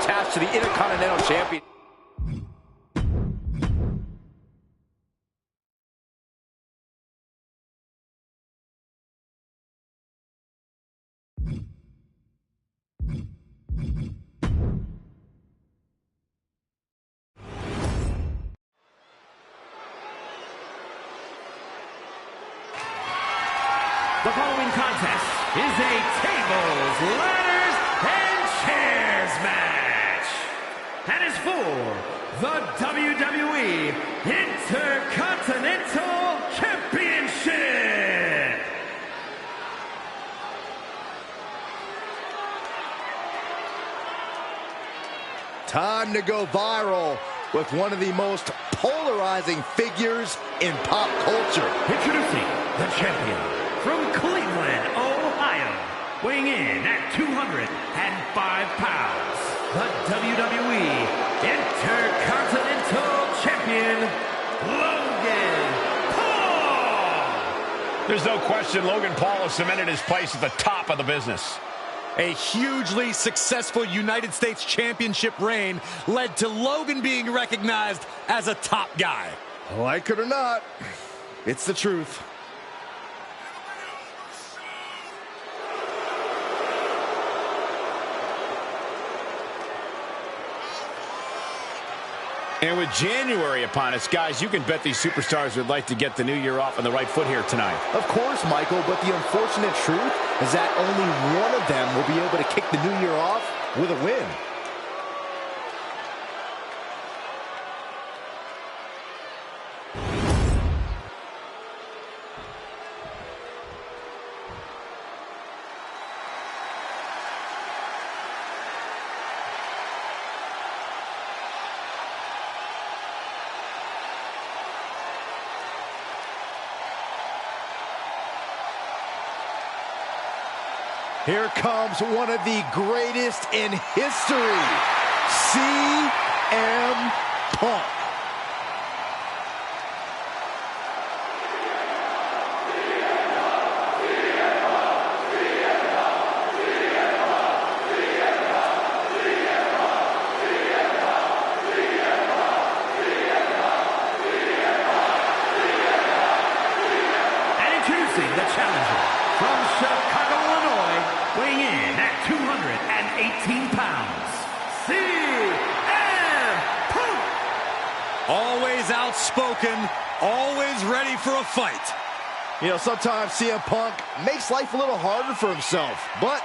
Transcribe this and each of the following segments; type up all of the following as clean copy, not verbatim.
attached to the Intercontinental Champion. The following contest is a tables, ladders, and chairs match. And is for the WWE Intercontinental Championship. Time to go viral with one of the most polarizing figures in pop culture. Introducing the champion from Cleveland, Ohio, weighing in at 205 pounds, the WWE Intercontinental Champion, Logan Paul! There's no question Logan Paul has cemented his place at the top of the business. A hugely successful United States Championship reign led to Logan being recognized as a top guy. Like it or not, it's the truth. And with January upon us, guys, you can bet these superstars would like to get the new year off on the right foot here tonight. Of course, Michael, but the unfortunate truth is that only one of them will be able to kick the new year off with a win. Here comes one of the greatest in history, CM Punk. And introducing the challenger from Chicago, Illinois, weighing in at 218 pounds, CM Punk! Always outspoken, always ready for a fight. You know, sometimes CM Punk makes life a little harder for himself, but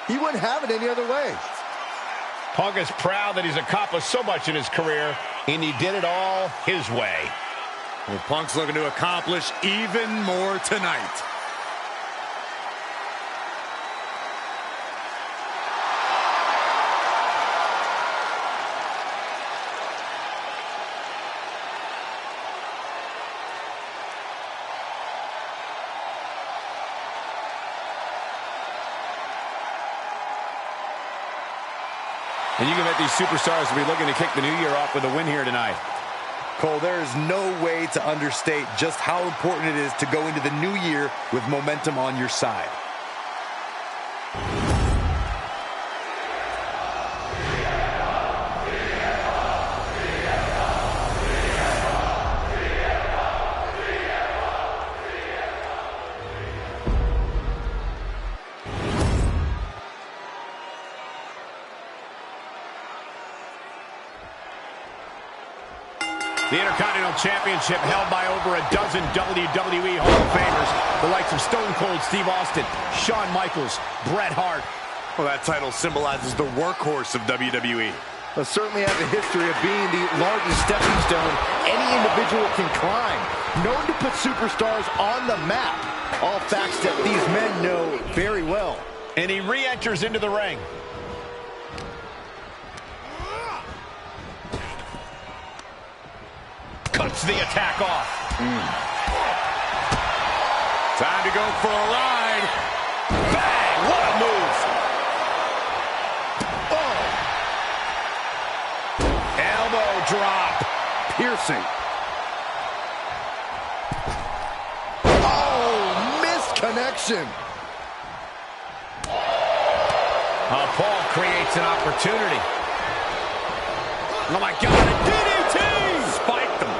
he wouldn't have it any other way. Punk is proud that he's accomplished so much in his career, and he did it all his way. Well, Punk's looking to accomplish even more tonight. And you can bet these superstars will be looking to kick the new year off with a win here tonight. Cole, there is no way to understate just how important it is to go into the new year with momentum on your side. The Intercontinental Championship held by over a dozen WWE Hall of Famers, the likes of Stone Cold Steve Austin, Shawn Michaels, Bret Hart. Well, that title symbolizes the workhorse of WWE. But certainly has a history of being the largest stepping stone any individual can climb. Known to put superstars on the map. All facts that these men know very well. And he re-enters into the ring. Cuts the attack off. Time to go for a ride. Bang! What a move! Oh! Elbow drop. Piercing. Oh, missed connection. Paul creates an opportunity. Oh my God, a DDT! Spiked them.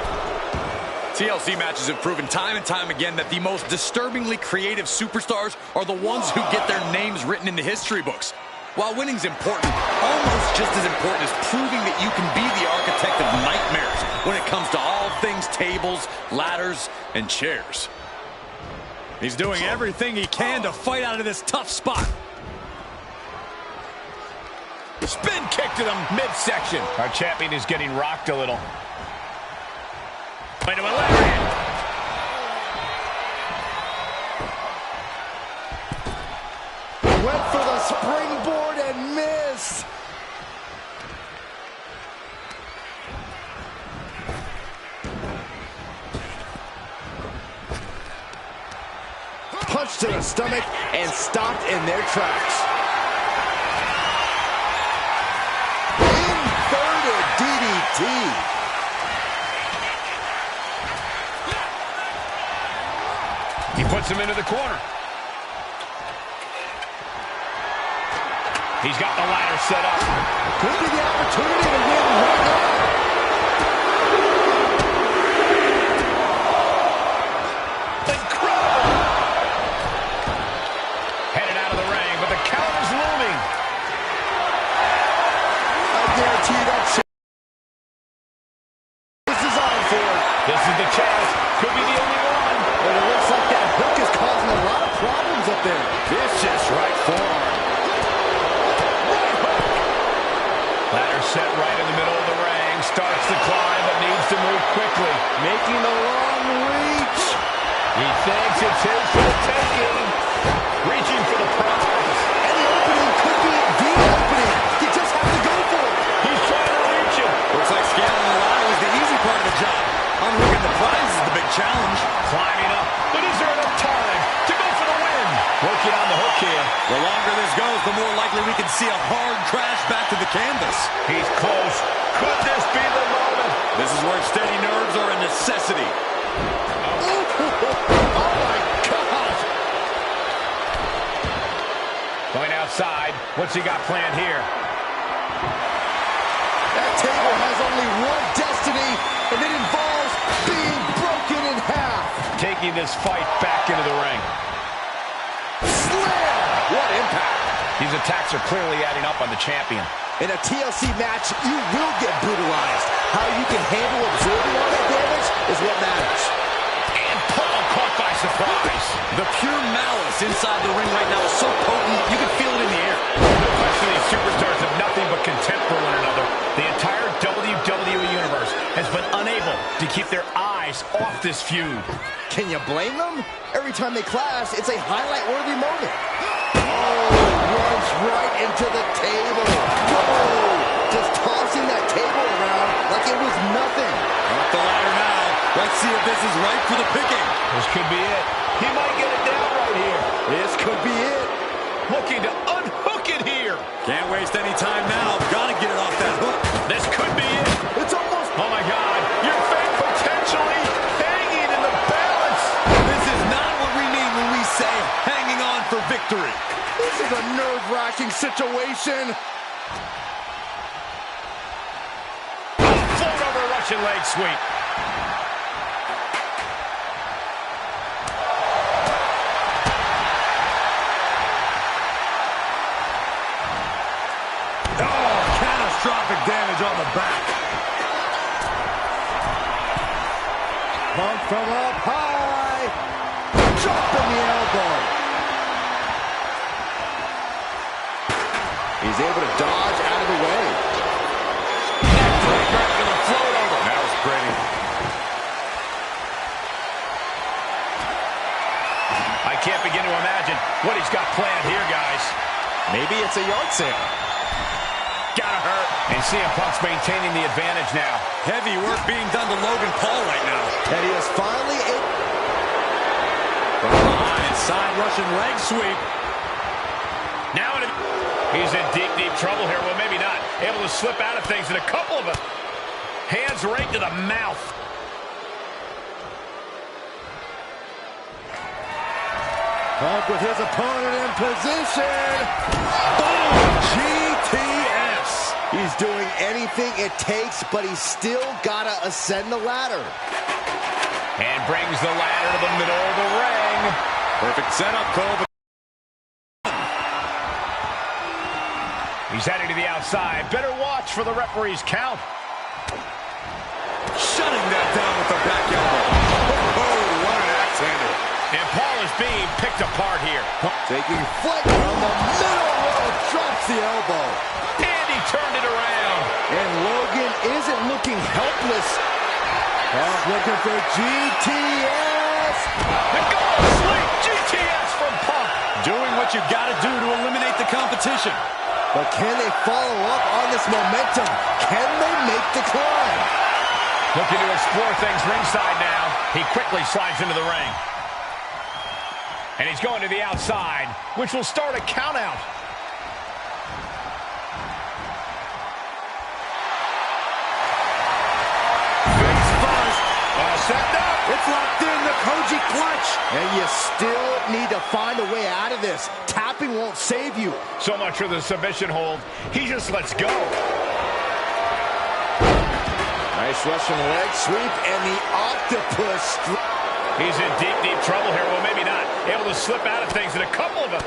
TLC matches have proven time and time again that the most disturbingly creative superstars are the ones who get their names written in the history books. While winning's important, almost just as important is proving that you can be the architect of nightmares when it comes to all things tables, ladders, and chairs. He's doing everything he can to fight out of this tough spot. Spin kick to the midsection. Our champion is getting rocked a little. Into a lariat. Went for the springboard and missed. Punch to the stomach and stopped in their tracks. Inverted DDT. He puts him into the corner. He's got the ladder set up. Could be the opportunity to win right now. Incredible! Headed out of the ring, but the count is looming. I guarantee you that this is on for. This is the chance. Could be the only one. And it looks like that hook is causing a lot of problems up there. Vicious right forearm. Ladder set right in the middle of the ring. Starts to climb, but needs to move quickly. Making the long reach. He thinks it's his for the taking. Reaching for the prize. And the opening could be the opening. You just have to go for it. He's trying to reach it. Looks like scaling the ladder was the easy part of the job. Unhooking the prize is the big challenge. Climbing up, but is there enough time to go for the win? Working on the hook here. The longer this goes, the more likely we can see a hard crash back to the canvas. He's close. Could this be the moment? This is where steady nerves are a necessity. Oh my God. Going outside. What's he got planned here? That table has only one destiny, and it involves being broken in half. Taking this fight back into the ring. Slam! What impact! These attacks are clearly adding up on the champion. In a TLC match, you will get brutalized. How you can handle absorbing all that damage is what matters. And Paul caught by surprise. The pure malice inside the ring right now is so potent, you can feel it in the air. No question, these superstars have nothing but contempt for one another. The entire WWE Universe has been unable to keep their eyes off this feud. Can you blame them? Every time they clash, it's a highlight-worthy moment. Oh, runs right into the table. Whoa! Just tossing that table around like it was nothing. Up the ladder now. Let's see if this is right for the picking. This could be it. He might get it down right here. This could be it. Looking to unhook it here. Can't waste any time now. Gotta get it off that hook. This could be it. It's almost... Oh my God. Your fate potentially hanging in the balance. This is not what we mean when we say hanging on for victory. This is a nerve-wracking situation. Float over Russian leg sweep. Oh, catastrophic damage on the back. Pump from up high. Dropping the elbow. He's able to dodge out of the way. Gonna float over. That was pretty. I can't begin to imagine what he's got planned here, guys. Maybe it's a yard sale. Gotta hurt. And CM Punk's maintaining the advantage now. Heavy work being done to Logan Paul right now. And he is finally able... Inside Russian leg sweep. Now he's in deep, deep trouble here. Well, maybe not. Able to slip out of things, and a couple of them. Hands right to the mouth. Punk with his opponent in position. Boom! GTS. He's doing anything it takes, but he's still got to ascend the ladder. And brings the ladder to the middle of the ring. Perfect setup, Cole. He's heading to the outside. Better watch for the referee's count. Shutting that down with the back elbow. Oh, what an axe handle. And Paul is being picked apart here. Taking flight from the middle rope, drops the elbow. And he turned it around. And Logan isn't looking helpless. Looking for GTS. The goal sleep. GTS from Punk. Doing what you gotta do to eliminate the competition. But can they follow up on this momentum? Can they make the climb? Looking to explore things ringside now. He quickly slides into the ring. And he's going to the outside, which will start a count out. Face first. All set up. It's locked in, the Koji clutch. And you still need to find a way out of this. Tapping won't save you. So much for the submission hold. He just lets go. Nice Russian leg sweep and the octopus. He's in deep, deep trouble here. Well, maybe not. Able to slip out of things, and a couple of them.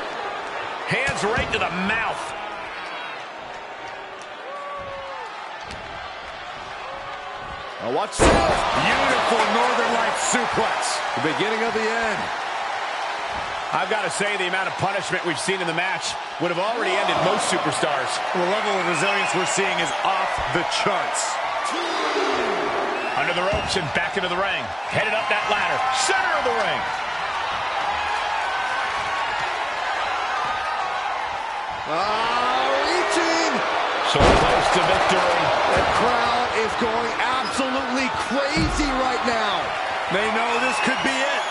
Hands right to the mouth. Now watch this. Beautiful Northern Lights suplex. The beginning of the end. I've got to say, the amount of punishment we've seen in the match would have already ended most superstars. The level of resilience we're seeing is off the charts. Under the ropes and back into the ring. Headed up that ladder. Center of the ring. Reaching. So close to victory. The crowd is going absolutely crazy right now. They know this could be it.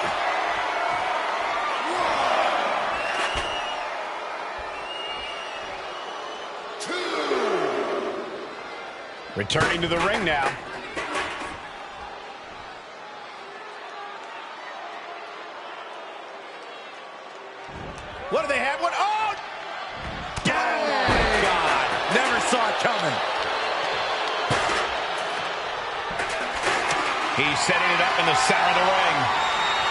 Returning to the ring now. What do they have? What? Oh! Oh, my God. Never saw it coming. He's setting it up in the center of the ring.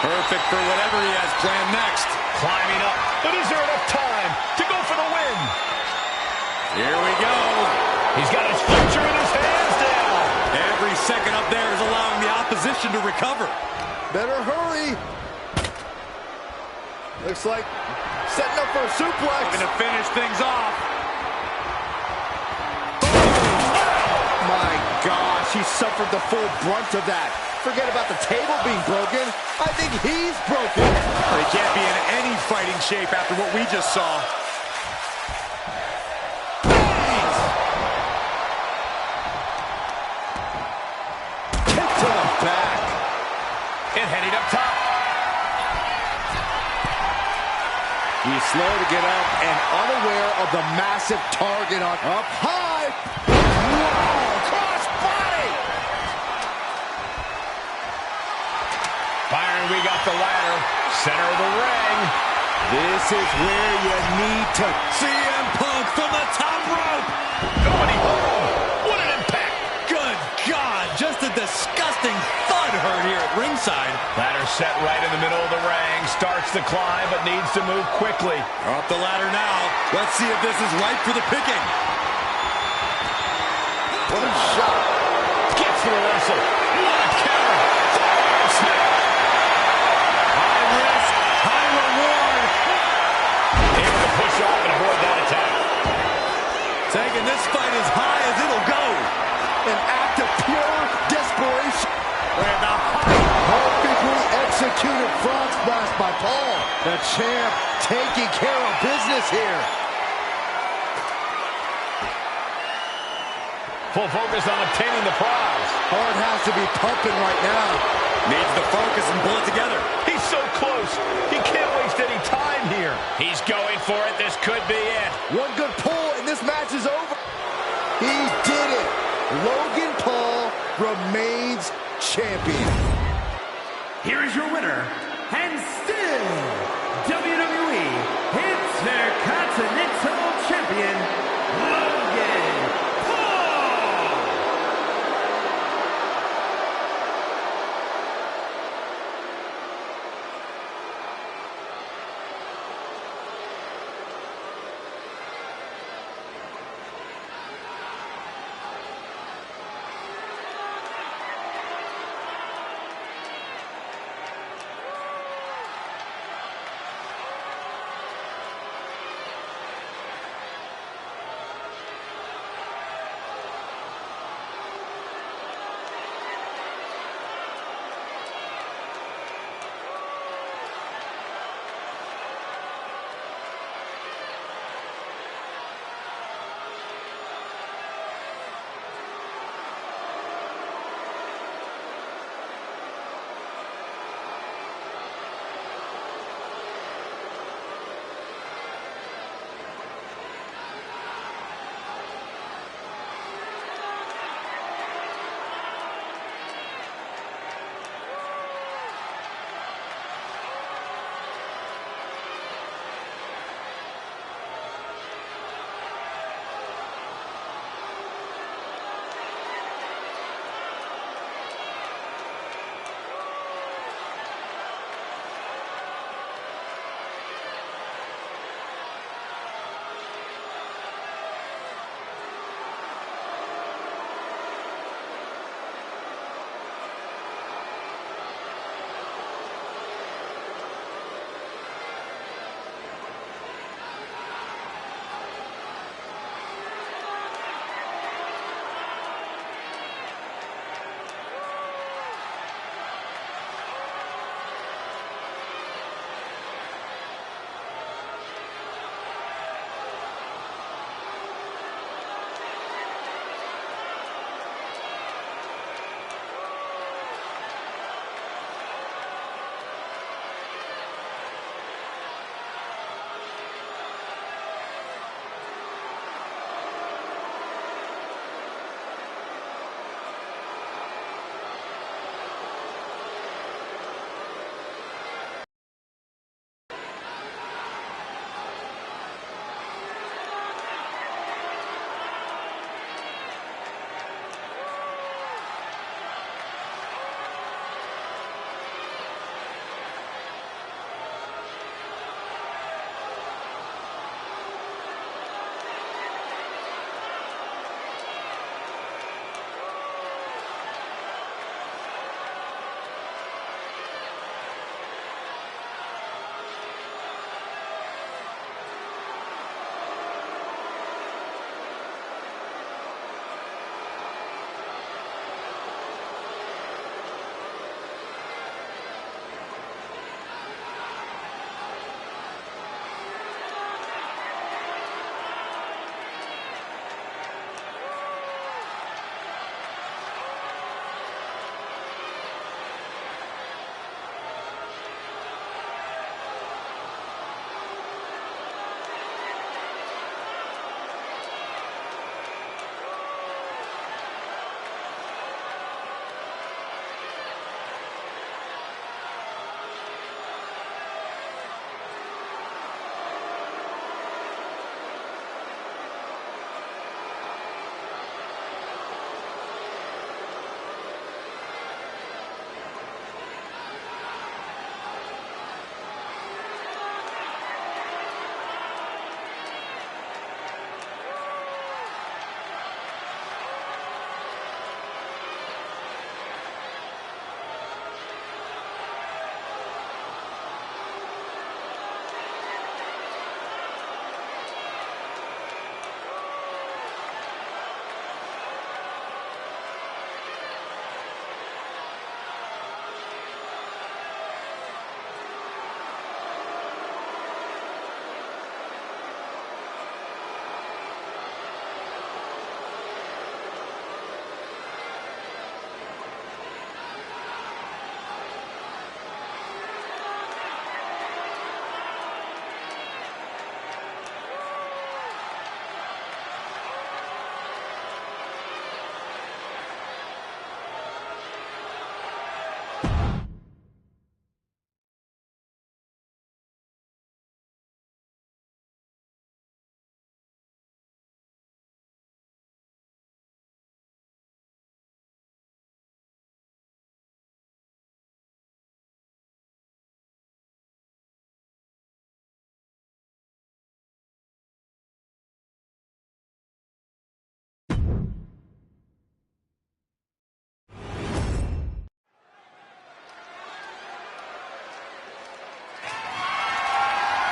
Perfect for whatever he has planned next. Climbing up. But is there enough time to go for the win? Here we go. He's got his future in his hands now. Every second up there is allowing the opposition to recover. Better hurry. Looks like setting up for a suplex. Going to finish things off. My gosh, he suffered the full brunt of that. Forget about the table being broken. I think he's broken. He can't be in any fighting shape after what we just saw. Kick to the back. And heading up top. He's slow to get up and unaware of the massive target on up high. Whoa, cross body. Byron, we got the ladder. Center of the ring. This is where you need to. CM Punk from the top rope. Nobody home. What an impact. Good God, just a disgusting thud heard here at ringside. Ladder set right in the middle of the ring. Starts to climb, but needs to move quickly. Up the ladder now. Let's see if this is ripe for the picking. What a shot. Gets the reversal. What a counter. Forward smash. High risk, high reward. Able to push off and avoid that attack. Taking this fight as high as it'll go. An act of pure desperation. And the height. Perfectly executed frog splash by Paul. The champ taking care of business here. Full focus on obtaining the prize. Heart has to be pumping right now. Needs to focus and pull it together. He's so close. He can't waste any time here. He's going for it. This could be it. One good pull and this match is over. He did it. Logan Paul remains champion. Here is your winner, and still WWE Intercontinental Champion, Logan Paul.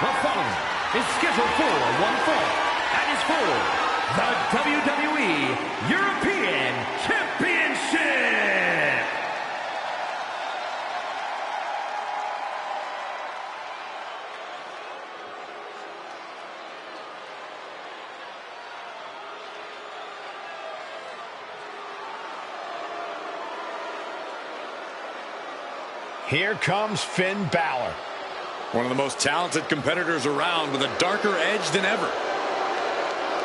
The following is scheduled for one fall and is for the WWE European Championship. Here comes Finn Balor. One of the most talented competitors around with a darker edge than ever.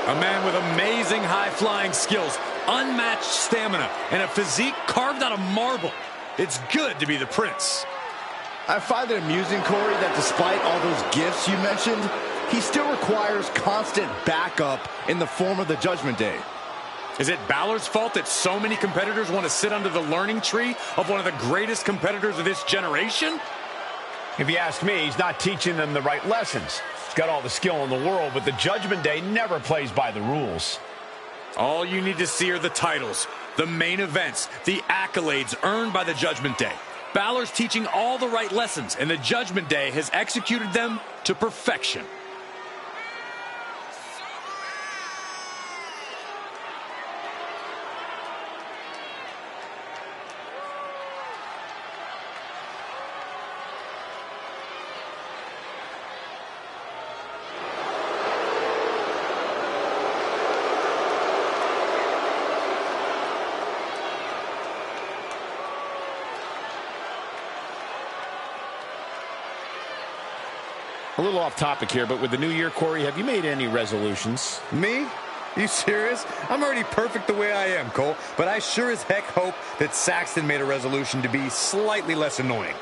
A man with amazing high-flying skills, unmatched stamina, and a physique carved out of marble. It's good to be the Prince. I find it amusing, Corey, that despite all those gifts you mentioned, he still requires constant backup in the form of the Judgment Day. Is it Balor's fault that so many competitors want to sit under the learning tree of one of the greatest competitors of this generation? If you ask me, he's not teaching them the right lessons. He's got all the skill in the world, but the Judgment Day never plays by the rules. All you need to see are the titles, the main events, the accolades earned by the Judgment Day. Balor's teaching all the right lessons, and the Judgment Day has executed them to perfection. A little off topic here, but with the new year, Corey, have you made any resolutions? Me? You serious? I'm already perfect the way I am, Cole. But I sure as heck hope that Saxton made a resolution to be slightly less annoying.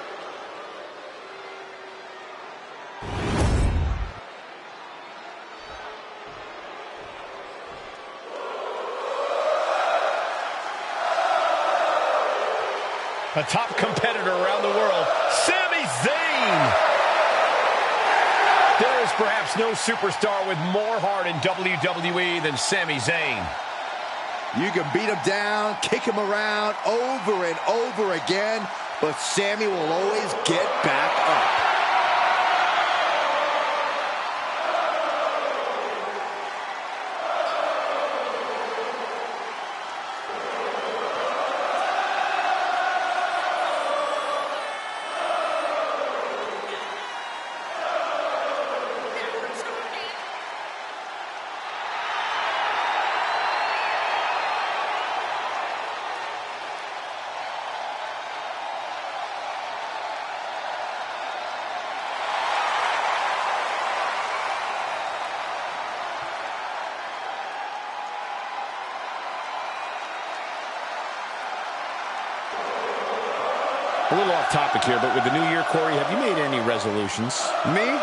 A top competitor around the world, Sami Zayn! There is perhaps no superstar with more heart in WWE than Sami Zayn. You can beat him down, kick him around over and over again, but Sami will always get back up. A little off topic here, but with the new year, Corey, have you made any resolutions? Me?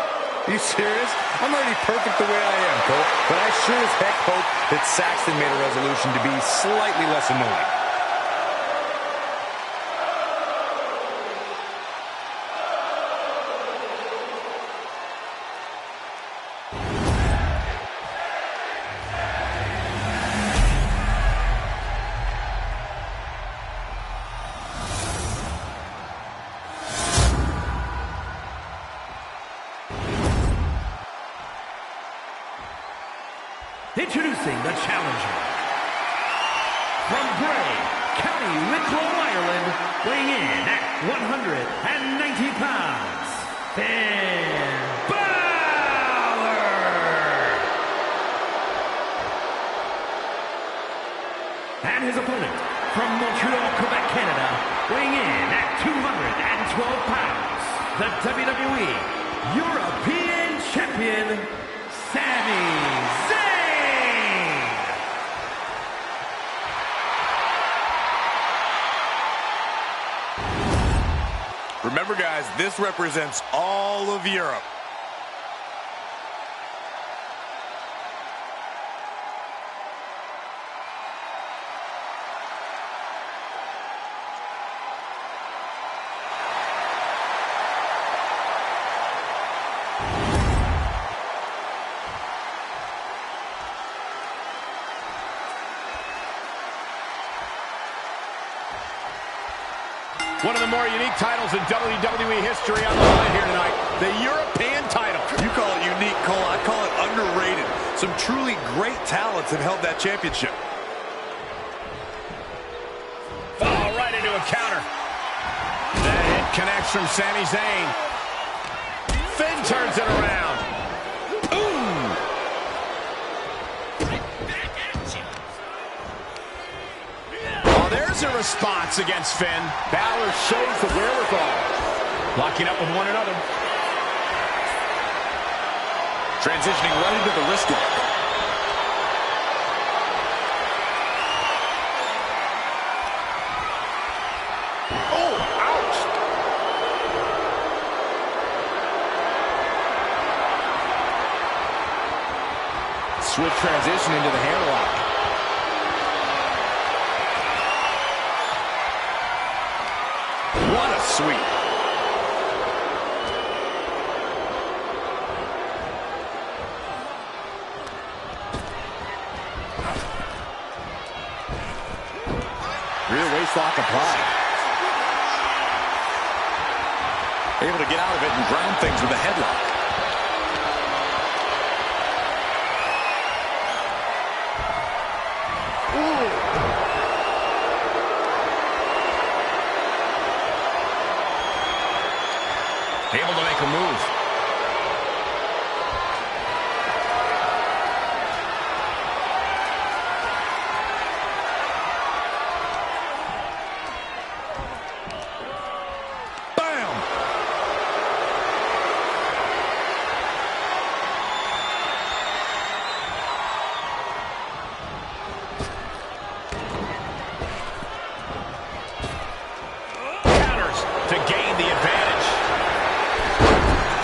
You serious? I'm already perfect the way I am, Cole. But I sure as heck hope that Saxton made a resolution to be slightly less annoying. Introducing the challenger. From Bray, County Wicklow, Ireland, weighing in at 190 pounds, Finn Balor! And his opponent, from Montreal, Quebec, Canada, weighing in at 212 pounds, the WWE European Champion, Sami Zayn! Remember, guys, this represents all of Europe. One of the more unique titles in WWE history on the line here tonight. The European title. You call I call it underrated. Some truly great talents have held that championship. Fall right into a counter. That hit connects from Sami Zayn. Finn turns it around. Ooh! Oh, there's a response against Finn. Balor shows the wherewithal. Locking up with one another. Transitioning right into the wrist lock. Oh, ouch! Swift transition into the hammerlock. What a sweep. Rear waistlock applied. Able to get out of it and ground things with a headlock. Able to make a move. Bam! Counters to gain the advantage.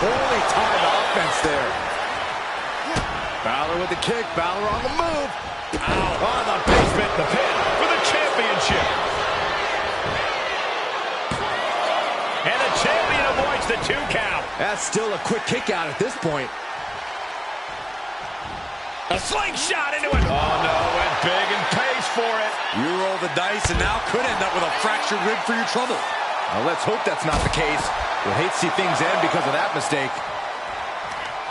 Holy timed offense there. Balor with the kick. Balor on the move. Ow. On the basement, the pin for the championship. And the champion avoids the 2 count. That's still a quick kick out at this point. A slingshot into it. Oh, no, went big and pays for it. You roll the dice and now could end up with a fractured rib for your trouble. Well, let's hope that's not the case. We'll hate to see things end because of that mistake.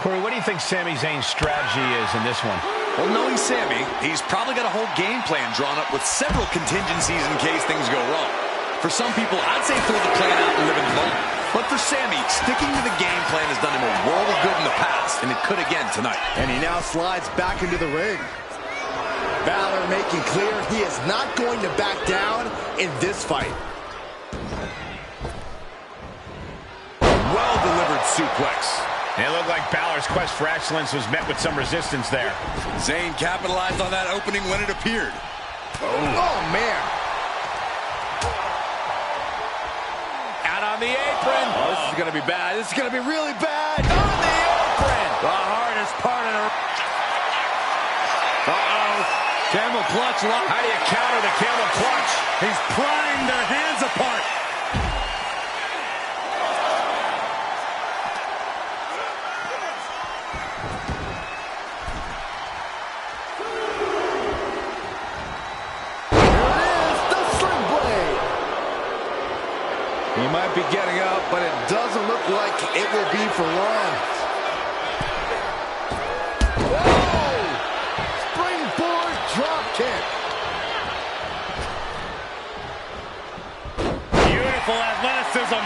Corey, what do you think Sami Zayn's strategy is in this one? Well, knowing Sami, he's probably got a whole game plan drawn up with several contingencies in case things go wrong. For some people, I'd say throw the plan out and live in the moment. But for Sami, sticking to the game plan has done him a world of good in the past, and it could again tonight. And he now slides back into the ring. Balor making clear he is not going to back down in this fight. Well-delivered suplex. It looked like Balor's quest for excellence was met with some resistance there. Zayn capitalized on that opening when it appeared. Oh man. Out on the apron. Oh, this is going to be bad. This is going to be really bad. On the apron. The hardest part of the... Uh-oh. Camel clutch lock. How do you counter the camel clutch? He's prying their hands apart. He might be getting up, but it doesn't look like it will be for long. Whoa! Springboard drop kick. Beautiful athleticism.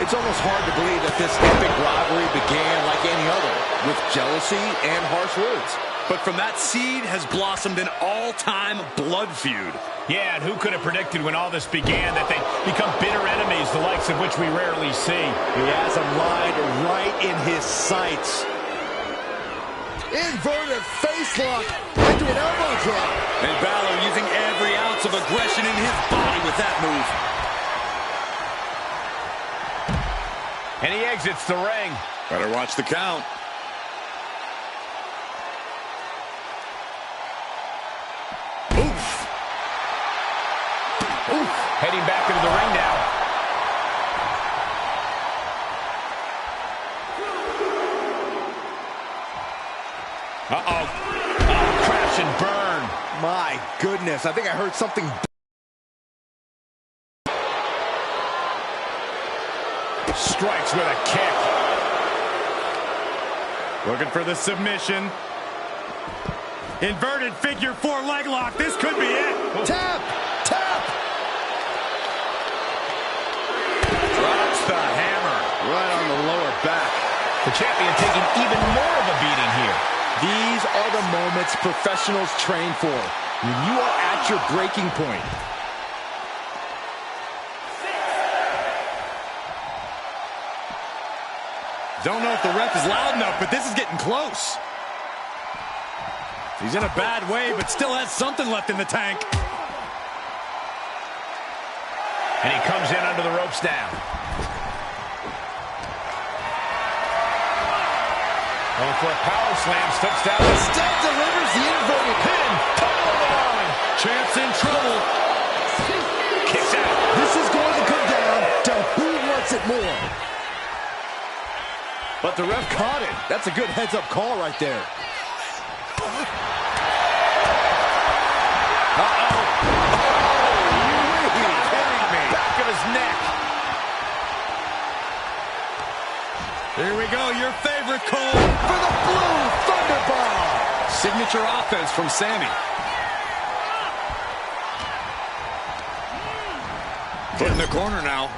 It's almost hard to believe that this epic rivalry began like any other, with jealousy and harsh words. But from that seed has blossomed an all-time blood feud. Yeah, and who could have predicted when all this began that they'd become bitter enemies, the likes of which we rarely see. He has him lined right in his sights. Inverted face lock into an elbow drop. And Balor using every ounce of aggression in his body with that move. And he exits the ring. Better watch the count. Heading back into the ring now. Uh-oh. Oh, crash and burn. My goodness, I think I heard something. Strikes with a kick. Looking for the submission. Inverted figure four leg lock. This could be it. Tap! Tap! Drops the hammer. Right on the lower back. The champion taking even more of a beating here. These are the moments professionals train for, when you are at your breaking point. Don't know if the ref is loud enough, but this is getting close. He's in a bad way, but still has something left in the tank. And he comes in under the ropes now. Going for a power slam, steps down. Still delivers the inverted Pin, top of the line. Champ's in trouble. Kicks out. This is going to come down to who wants it more. But the ref caught it. That's a good heads-up call right there. Back of his neck. Here we go, your favorite, Cole. For the blue Thunderbomb. Signature offense from Sammy. Put in the corner now.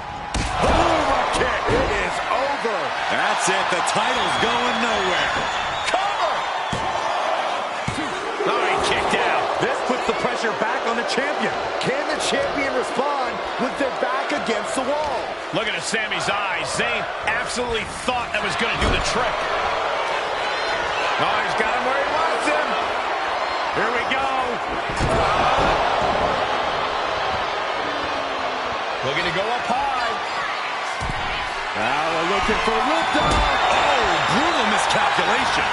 Boom, kick. It is over. That's it, the title's going nowhere. Oh, he kicked out. This puts the pressure back on the champion. Can the champion respond with their back against the wall? Looking at Sammy's eyes. Zayn absolutely thought that was going to do the trick. Oh, he's got him where he wants him. Here we go. Looking to go up high. Now we're looking for liftoff. Oh, brutal miscalculation.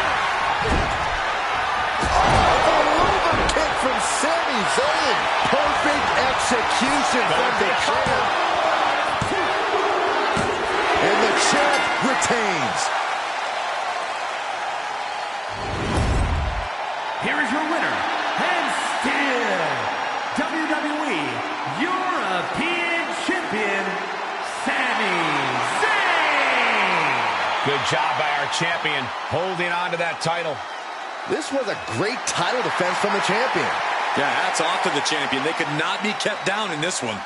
Kick from Sami Zayn. Perfect execution from the champ. And the champ retains. Here is your winner, and still WWE European Champion, Sami Zayn. Good job by our champion holding on to that title. This was a great title defense from the champion. Yeah, hats off to the champion. They could not be kept down in this one.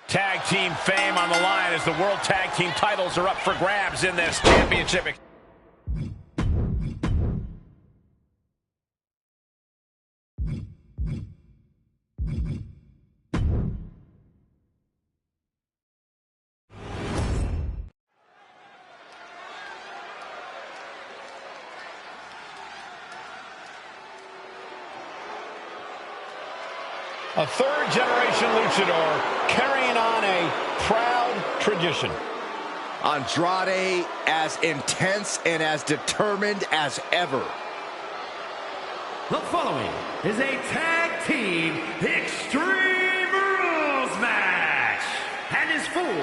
Tag team fame on the line as the World Tag Team titles are up for grabs in this championship. A third-generation luchador carrying on a proud tradition. Andrade as intense and as determined as ever. The following is a tag team Extreme Rules match and is for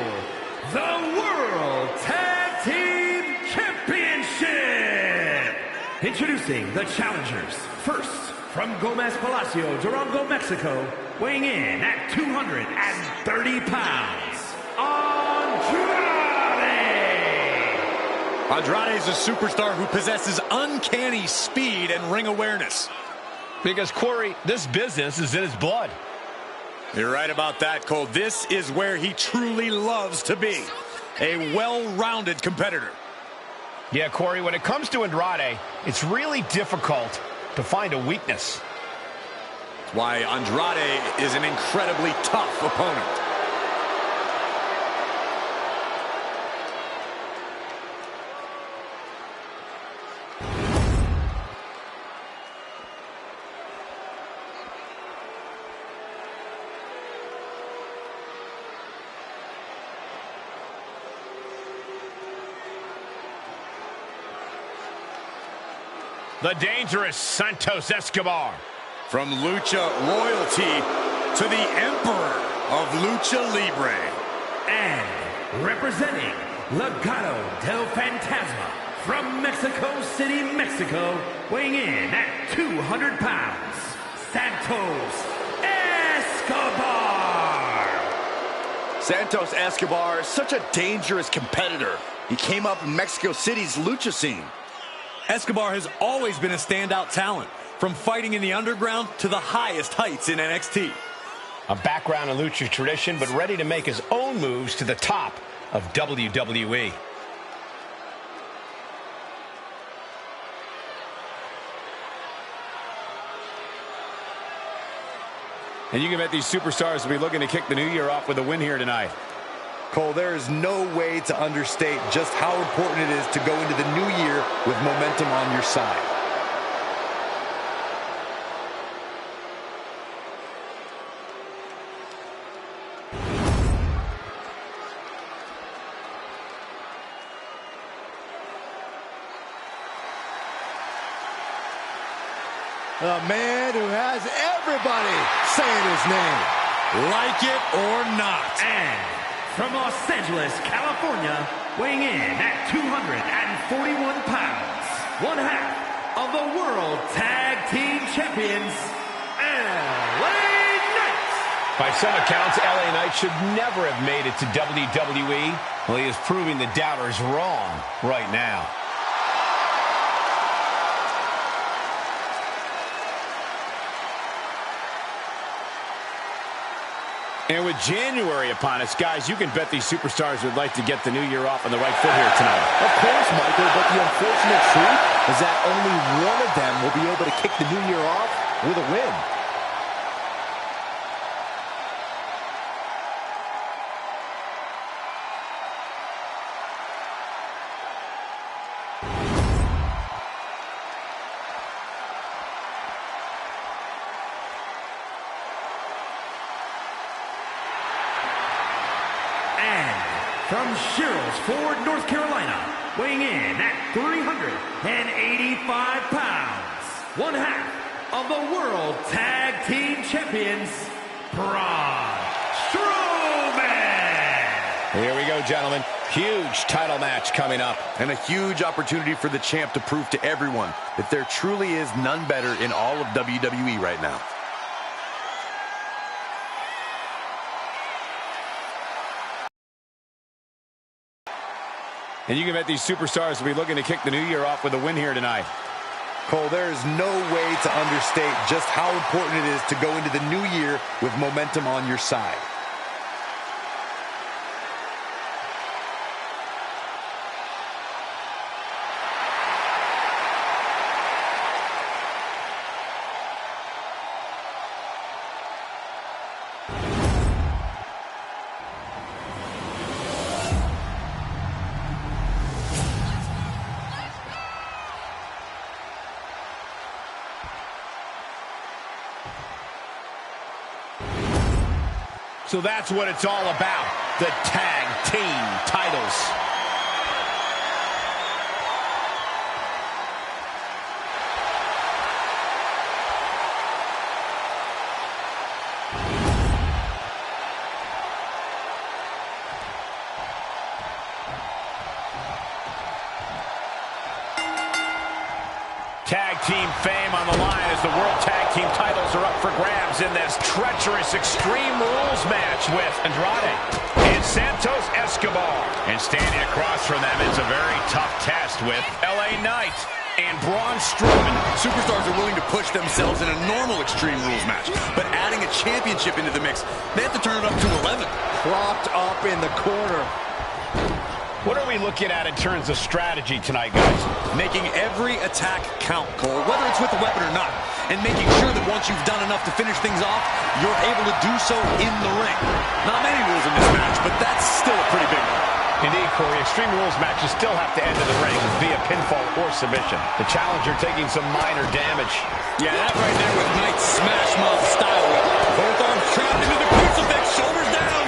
the World Tag Team Championship. Introducing the challengers. First, from Gomez Palacio, Durango, Mexico, weighing in at 230 pounds, Andrade. Andrade is a superstar who possesses uncanny speed and ring awareness. Because, Corey, this business is in his blood. You're right about that, Cole. This is where he truly loves to be. A well-rounded competitor. Yeah, Corey, when it comes to Andrade, it's really difficult to find a weakness. That's why Andrade is an incredibly tough opponent. the dangerous Santos Escobar. From Lucha Royalty to the Emperor of Lucha Libre. And representing Legado del Fantasma from Mexico City, Mexico, weighing in at 200 pounds, Santos Escobar. Santos Escobar is such a dangerous competitor. He came up in Mexico City's lucha scene. Escobar has always been a standout talent, from fighting in the underground to the highest heights in NXT. A background in lucha tradition, but ready to make his own moves to the top of WWE. And you can bet these superstars will be looking to kick the new year off with a win here tonight. Cole, there is no way to understate just how important it is to go into the new year with momentum on your side. A man who has everybody saying his name. Like it or not. And from Los Angeles, California, weighing in at 241 pounds, one half of the World Tag Team Champions, LA Knight. By some accounts, LA Knight should never have made it to WWE. Well, he is proving the doubters wrong right now. And with January upon us, guys, you can bet these superstars would like to get the new year off on the right foot here tonight. Of course, Michael, but the unfortunate truth is that only one of them will be able to kick the new year off with a win. From Sherrills Ford, North Carolina, weighing in at 385 pounds, one half of the World Tag Team Champions, Braun Strowman. Here we go, gentlemen. Huge title match coming up. And a huge opportunity for the champ to prove to everyone that there truly is none better in all of WWE right now. And you can bet these superstars will be looking to kick the new year off with a win here tonight. Cole, there is no way to understate just how important it is to go into the new year with momentum on your side. So that's what it's all about, the tag team titles. Tag team fame on the line as the World Tag Team titles are up for grabs in this treacherous Extreme Rules match with Andrade and Santos Escobar. And standing across from them is a very tough test with LA Knight and Braun Strowman. Superstars are willing to push themselves in a normal Extreme Rules match, but adding a championship into the mix, they have to turn it up to 11. Propped up in the corner. What are we looking at in terms of strategy tonight, guys? Making every attack count, Cole, whether it's with a weapon or not, and making sure that once you've done enough to finish things off, you're able to do so in the ring. Not many rules in this match, but that's still a pretty big one. Indeed, Corey, Extreme Rules matches still have to end in the ring via pinfall or submission. The challenger taking some minor damage. Yeah, that right there with Knight's smash mouth style. Both arms trapped into the crucifix, shoulders down.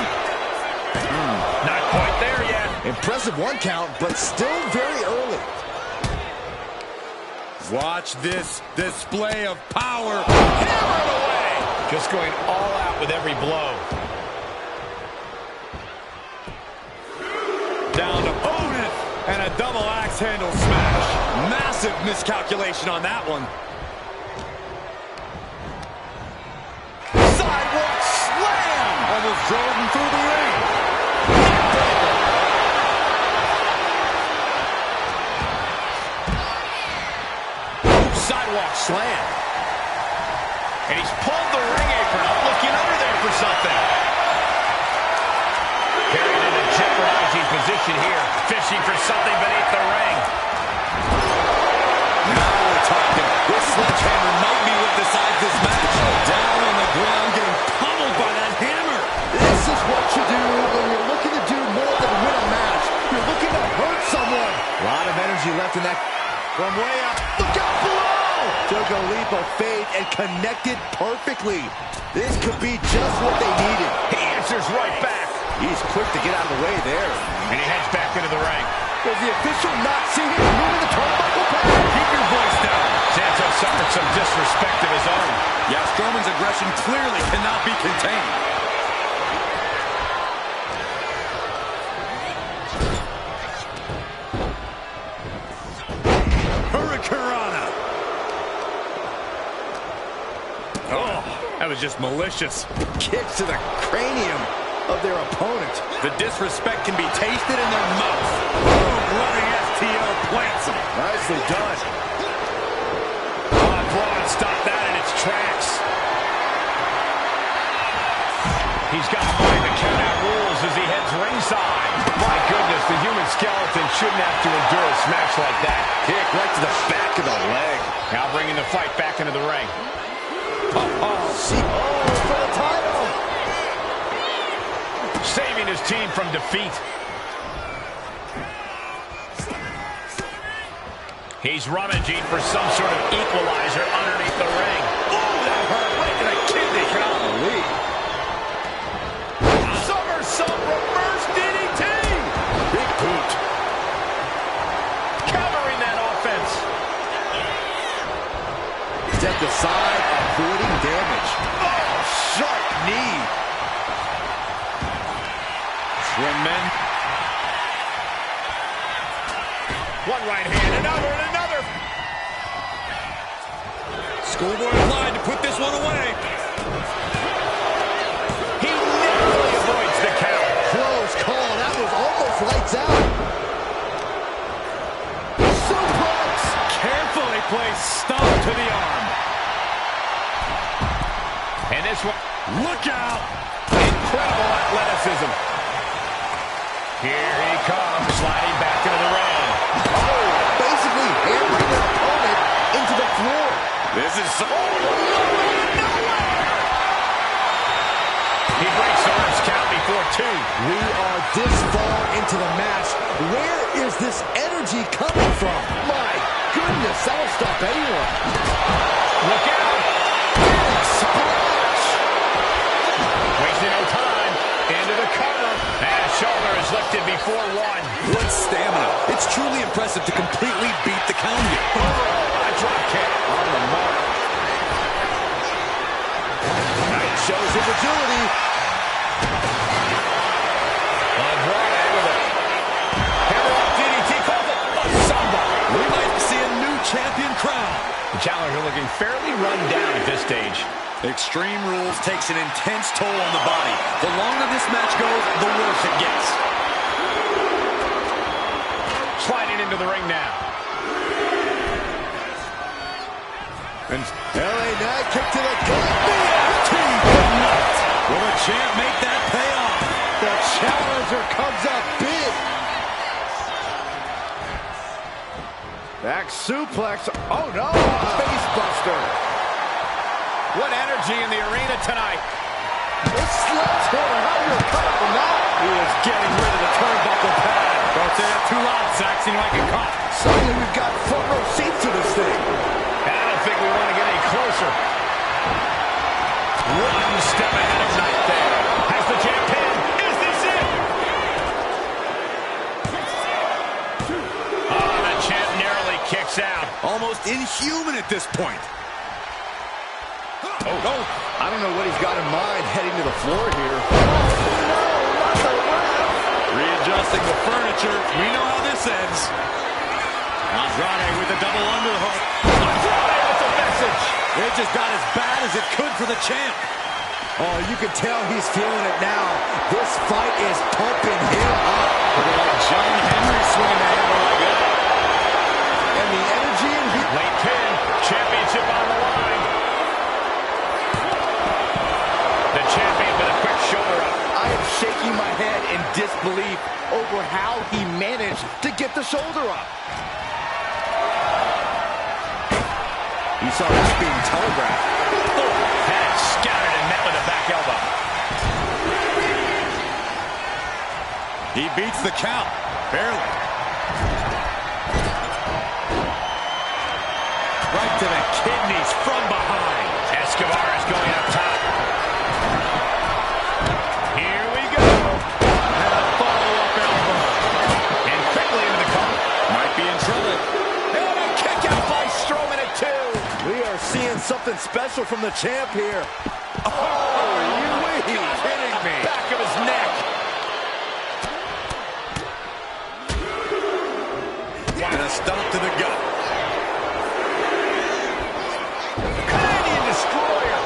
Not quite there yet. Impressive one count, but still very early. Watch this display of power. Hammered away. Just going all out with every blow. Down to opponent. And a double axe handle smash. Massive miscalculation on that one. Sidewalk slam. Almost drove him through the ring. Sidewalk slam. And he's pulled the ring apron up, looking under there for something. Carried in a jeopardizing position here, fishing for something beneath the ring. Now we're talking. This sledgehammer might be what decides this match. Down on the ground, getting pummeled by that hammer. This is what you do when you're looking to do more than win a match. You're looking to hurt someone. A lot of energy left in that. From way up. Look out below! Took a leap of faith and connected perfectly. This could be just what they needed. He answers right back. He's quick to get out of the way there. And he heads back into the ring. Does the official not see him moving the turnbuckle pad? Keep your voice down. Santos suffered some disrespect of his own. Yeah, Strowman's aggression clearly cannot be contained. Hurricanrana. Oh, that was just malicious. Kicks to the cranium of their opponent. The disrespect can be tasted in their mouth. Boom, running STO plants him. Nicely done. Braun stopped that in its tracks. He's got to find the count-out rules as he heads ringside. My goodness, the human skeleton shouldn't have to endure a smash like that. Kick right to the back of the leg. Now bringing the fight back into the ring. See, for the title. Saving his team from defeat. He's rummaging for some sort of equalizer underneath the ring. Oh, that hurt right to the kidney. Golly. Somersault reverse DDT. Big boot. Covering that offense. Stepped aside, avoiding damage. Oh, sharp knee. Tremendous. One right hand, another, and another. Schoolboy applied to put this one away. He narrowly avoids the count. Close call. That was almost lights out. Suplex. Carefully placed stomp to the arm. And this one, Look out! incredible athleticism. Here he comes, sliding back into the ring. Oh, basically hammering their opponent into the floor. This is so... He breaks the first count before two. We are this far into the match. Where is this energy coming from? My goodness, that'll stop anyone. Look out. Big splash. Wasting no time. Into the cover. And shoulder is lifted before one. What stamina. It's truly impressive to completely beat the count here. A drop kick. On the mark. Knight shows his agility. Andrade with a hammer-off DDT, calls it a samba. We might see a new champion crown. The challenger looking fairly run down at this stage. Extreme Rules takes an intense toll on the body. The longer this match goes, the worse it gets. Sliding into the ring now. And LA Knight kick to the gut. Will the champ make that pay off? The challenger comes up big. Back suplex. Oh no, face buster. What energy in the arena tonight. This sledgehammer, how do you recover from that? He is getting rid of the turnbuckle pad. Don't say that too loud, Saxon. You might get caught. Suddenly we've got front row seats to this thing. I don't think we want to get any closer. One step ahead of Knight there. Has the champ pinned. Is this it? Oh, the champ narrowly kicks out. Almost any human at this point. Oh, I don't know what he's got in mind heading to the floor here. Readjusting the furniture. We know how this ends. Andrade with a double underhook. Andrade with the message. It just got as bad as it could for the champ. Oh, you can tell he's feeling it now. This fight is pumping him up. Like John Henry swinging the hammer like that. And the energy in here. Late pin. Championship on the line. The champion with a quick shoulder up. I am shaking my head in disbelief over how he managed to get the shoulder up. You saw that being telegraphed. Head scattered and met with a back elbow. He beats the count. Barely. Right to the kidneys from behind. Escobar is going up top. Here we go. And a follow-up elbow. And quickly into the cover. Might be in trouble. And a kick out by Strowman at 2. We are seeing something special from the champ here. Oh, you kidding me? Back of his neck. And a stomp to the gut. Canadian Destroyer.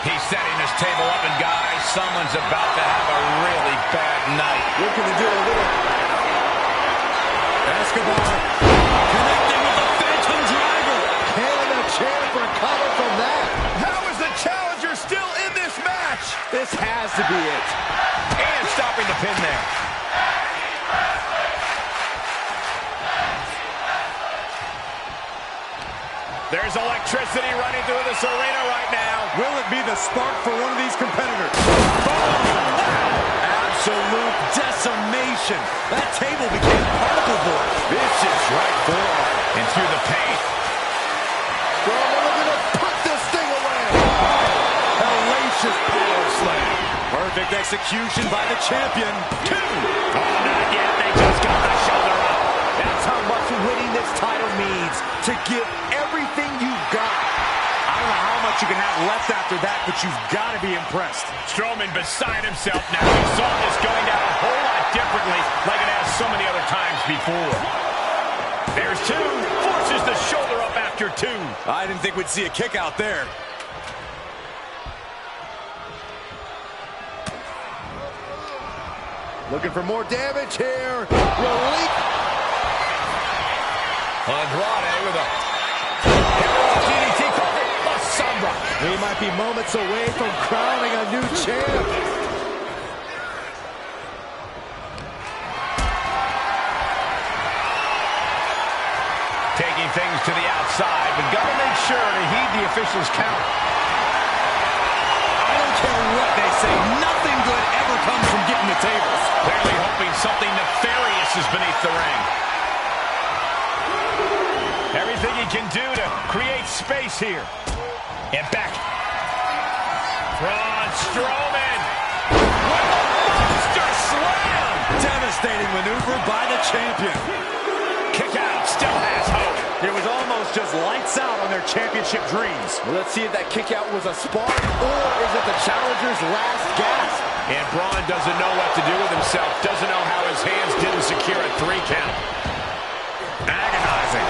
He's setting this table up, and guys, someone's about to have a really bad night. Looking to do a little. Escobar connecting with the Phantom Driver. Can the champ recover from that? How is the challenger still in this match? This has to be it. And stopping the pin there. There's electricity running through this arena right now. Will it be the spark for one of these competitors? Absolute decimation. That table became particle board. Vicious right forearm. And through the paint. Strowman looking to put this thing away. Hellacious power slam. Perfect execution by the champion. 2. Oh, not yet. They just got the shoulder up. That's how much winning this title means. To give everything you've got. I don't know how much you can have left after that, but you've got to be impressed. Strowman beside himself now. He saw this going down a whole lot differently, like it has so many other times before. There's 2. Forces the shoulder up after 2. I didn't think we'd see a kick out there. Looking for more damage here. Relief. Andrade with a DDT called La Sombra. We might be moments away from crowning a new champ. Taking things to the outside, but got to make sure to heed the official's count. I don't care what they say. Nothing good ever comes from getting the tables. Clearly hoping something nefarious is beneath the ring. Everything he can do to create space here. And back. Braun Strowman with a monster slam. Devastating maneuver by the champion. Kick out, still has hope. It was almost just lights out on their championship dreams. Well, let's see if that kick out was a spark, or is it the challenger's last gasp? And Braun doesn't know what to do with himself. Doesn't know how his hands didn't secure a 3 count. Agonizing.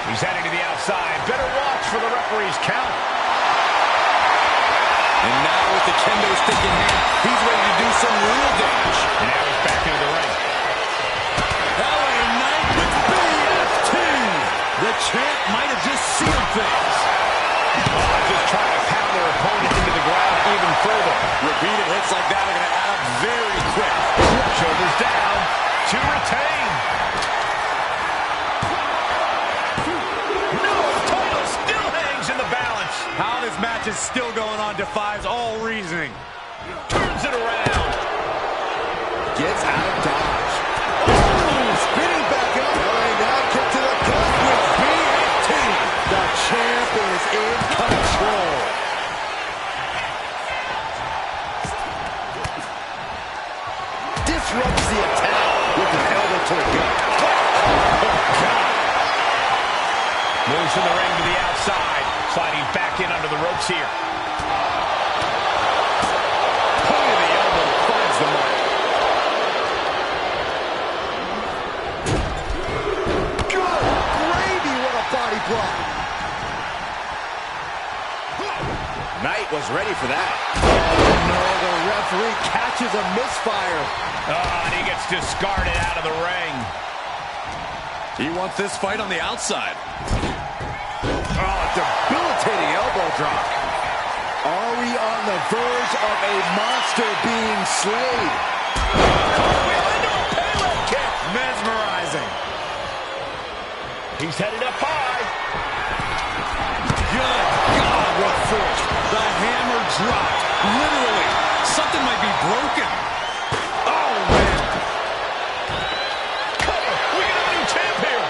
He's heading to the outside. Better watch for the referee's count. And now with the kendo stick in hand, he's ready to do some real damage. And now he's back into the ring. LA Knight with BFT. The champ might have just sealed things. Just trying to pound their opponent into the ground even further. Repeated hits like that are going to add up very quick. Shoulders down to retain. No, title still hangs in the balance. How this match is still going on defies all reasoning. Turns it around. Gets out of dodge. Oh, spinning back up. LA Knight kick to the gut with BFT. The champ is in control. from the ring to the outside. Sliding back in under the ropes here. Point of the elbow finds the mark. Good gravy, what a body block. Knight was ready for that. No, the referee catches a misfire. And he gets discarded out of the ring. He wants this fight on the outside. Oh, debilitating elbow drop. Are we on the verge of a monster being slayed? Mesmerizing. He's headed up high. Good God, what force. The hammer dropped. Literally. Something might be broken. Oh, man. Cover. We got a new champ here.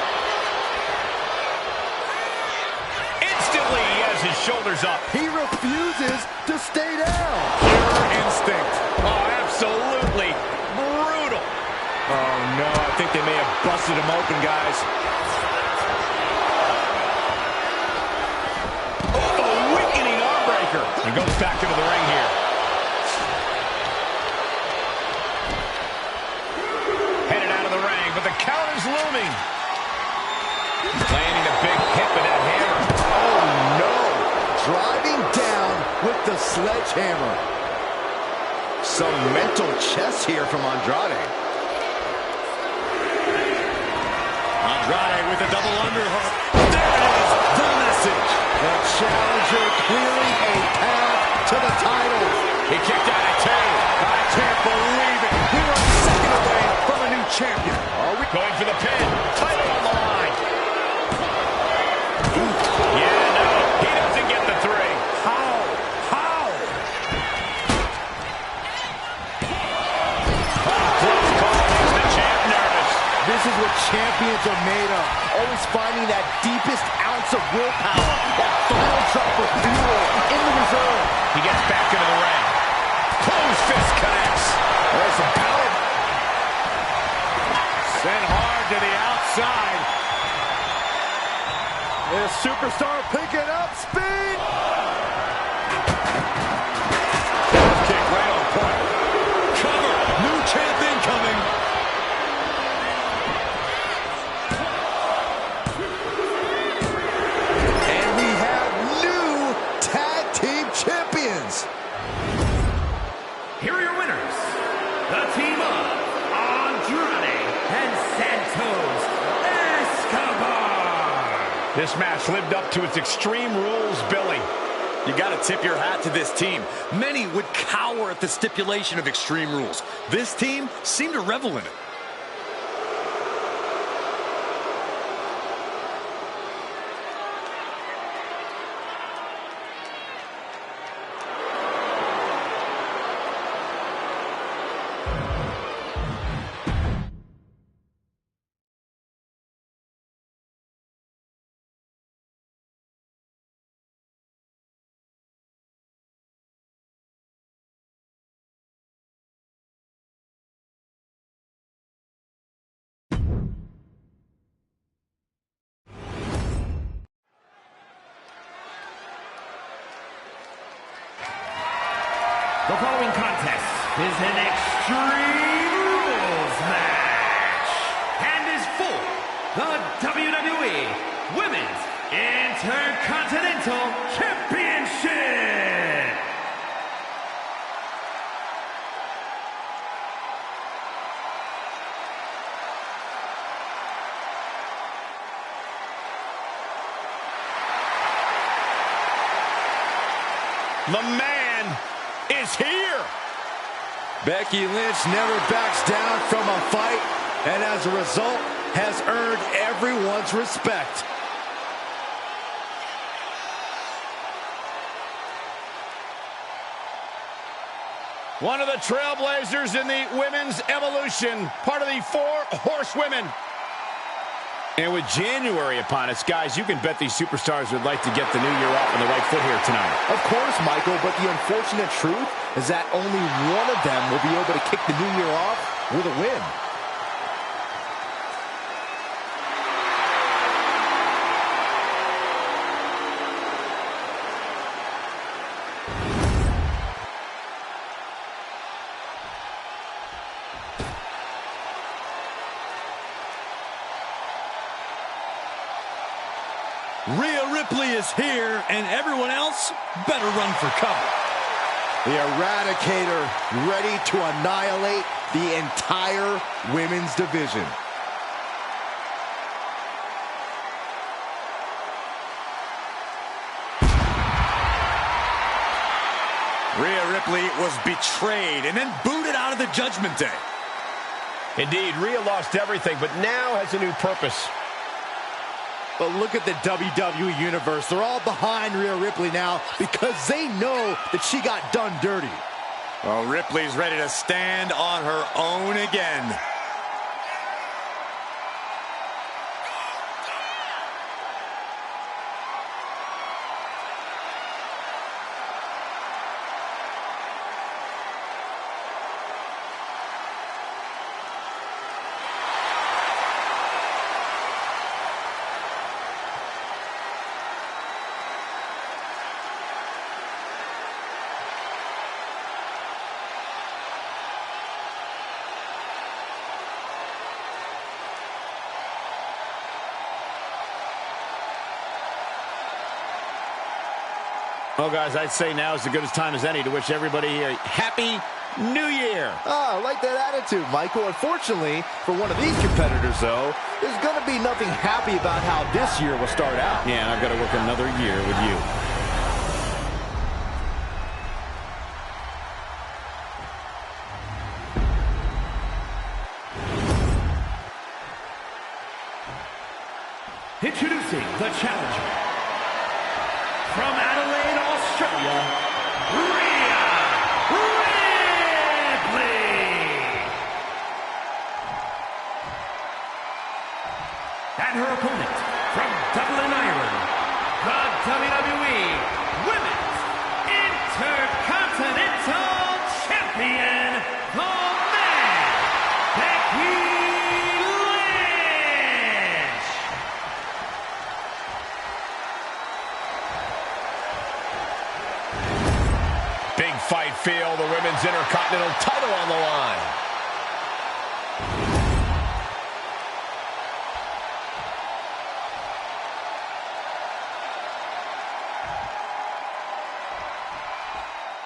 Instantly, he has his shoulders up. He refuses to stay down. Pure instinct. Oh, absolutely brutal. Oh, no, I think they may have busted him open, guys. He goes back into the ring here. Headed out of the ring, but the count is looming. Landing a big hit with that hammer. Oh, no. Driving down with the sledgehammer. Some mental chess here from Andrade. Andrade with a double underhook. There it is, the message. The challenger clearing a path to the title. He kicked out at two. I can't believe it. We're a second away from a new champion. Are we going for the pin? Title on the line. Yeah, no, he doesn't get the three. How? Close call makes the champ nervous. This is what champions are made of. Always finding that deepest ounce of willpower. That final drop of fuel in the reserve. He gets back into the ring. Closed fist connects. There's some power. Sent hard to the outside. This superstar picking up speed. Kick right on point. Cover. New champ incoming. And we have new tag team champions. Here are your winners, the team of Andrade and Santos Escobar. This match lived up to its Extreme Rules billing. You got to tip your hat to this team. Many would cower at the stipulation of Extreme Rules. This team seemed to revel in it. The following contest is an Extreme Rules match and is for the WWE Women's Intercontinental Championship. The man is here. Becky Lynch never backs down from a fight, and as a result, has earned everyone's respect. One of the trailblazers in the women's evolution, part of the 4 horsewomen. And with January upon us, guys, you can bet these superstars would like to get the new year off on the right foot here tonight. Of course, Michael, but the unfortunate truth is that only one of them will be able to kick the new year off with a win. Rhea Ripley is here, and everyone else better run for cover. The Eradicator ready to annihilate the entire women's division. Rhea Ripley was betrayed and then booted out of the Judgment Day. Indeed, Rhea lost everything, but now has a new purpose. But look at the WWE Universe. They're all behind Rhea Ripley now because they know that she got done dirty. Well, Ripley's ready to stand on her own again. Well, guys, I'd say now is as good a time as any to wish everybody a happy New Year. Oh, I like that attitude, Michael. Unfortunately, for one of these competitors, though, there's going to be nothing happy about how this year will start out. Yeah, and I've got to work another year with you. Introducing the challenger from Adelaide, Australia, Rhea Ripley. And her opponent from Dublin, Ireland, the WWE Women's Intercontinental Champion, the Man, Becky Lynch. Big fight feel, the Women's Intercontinental title on the line.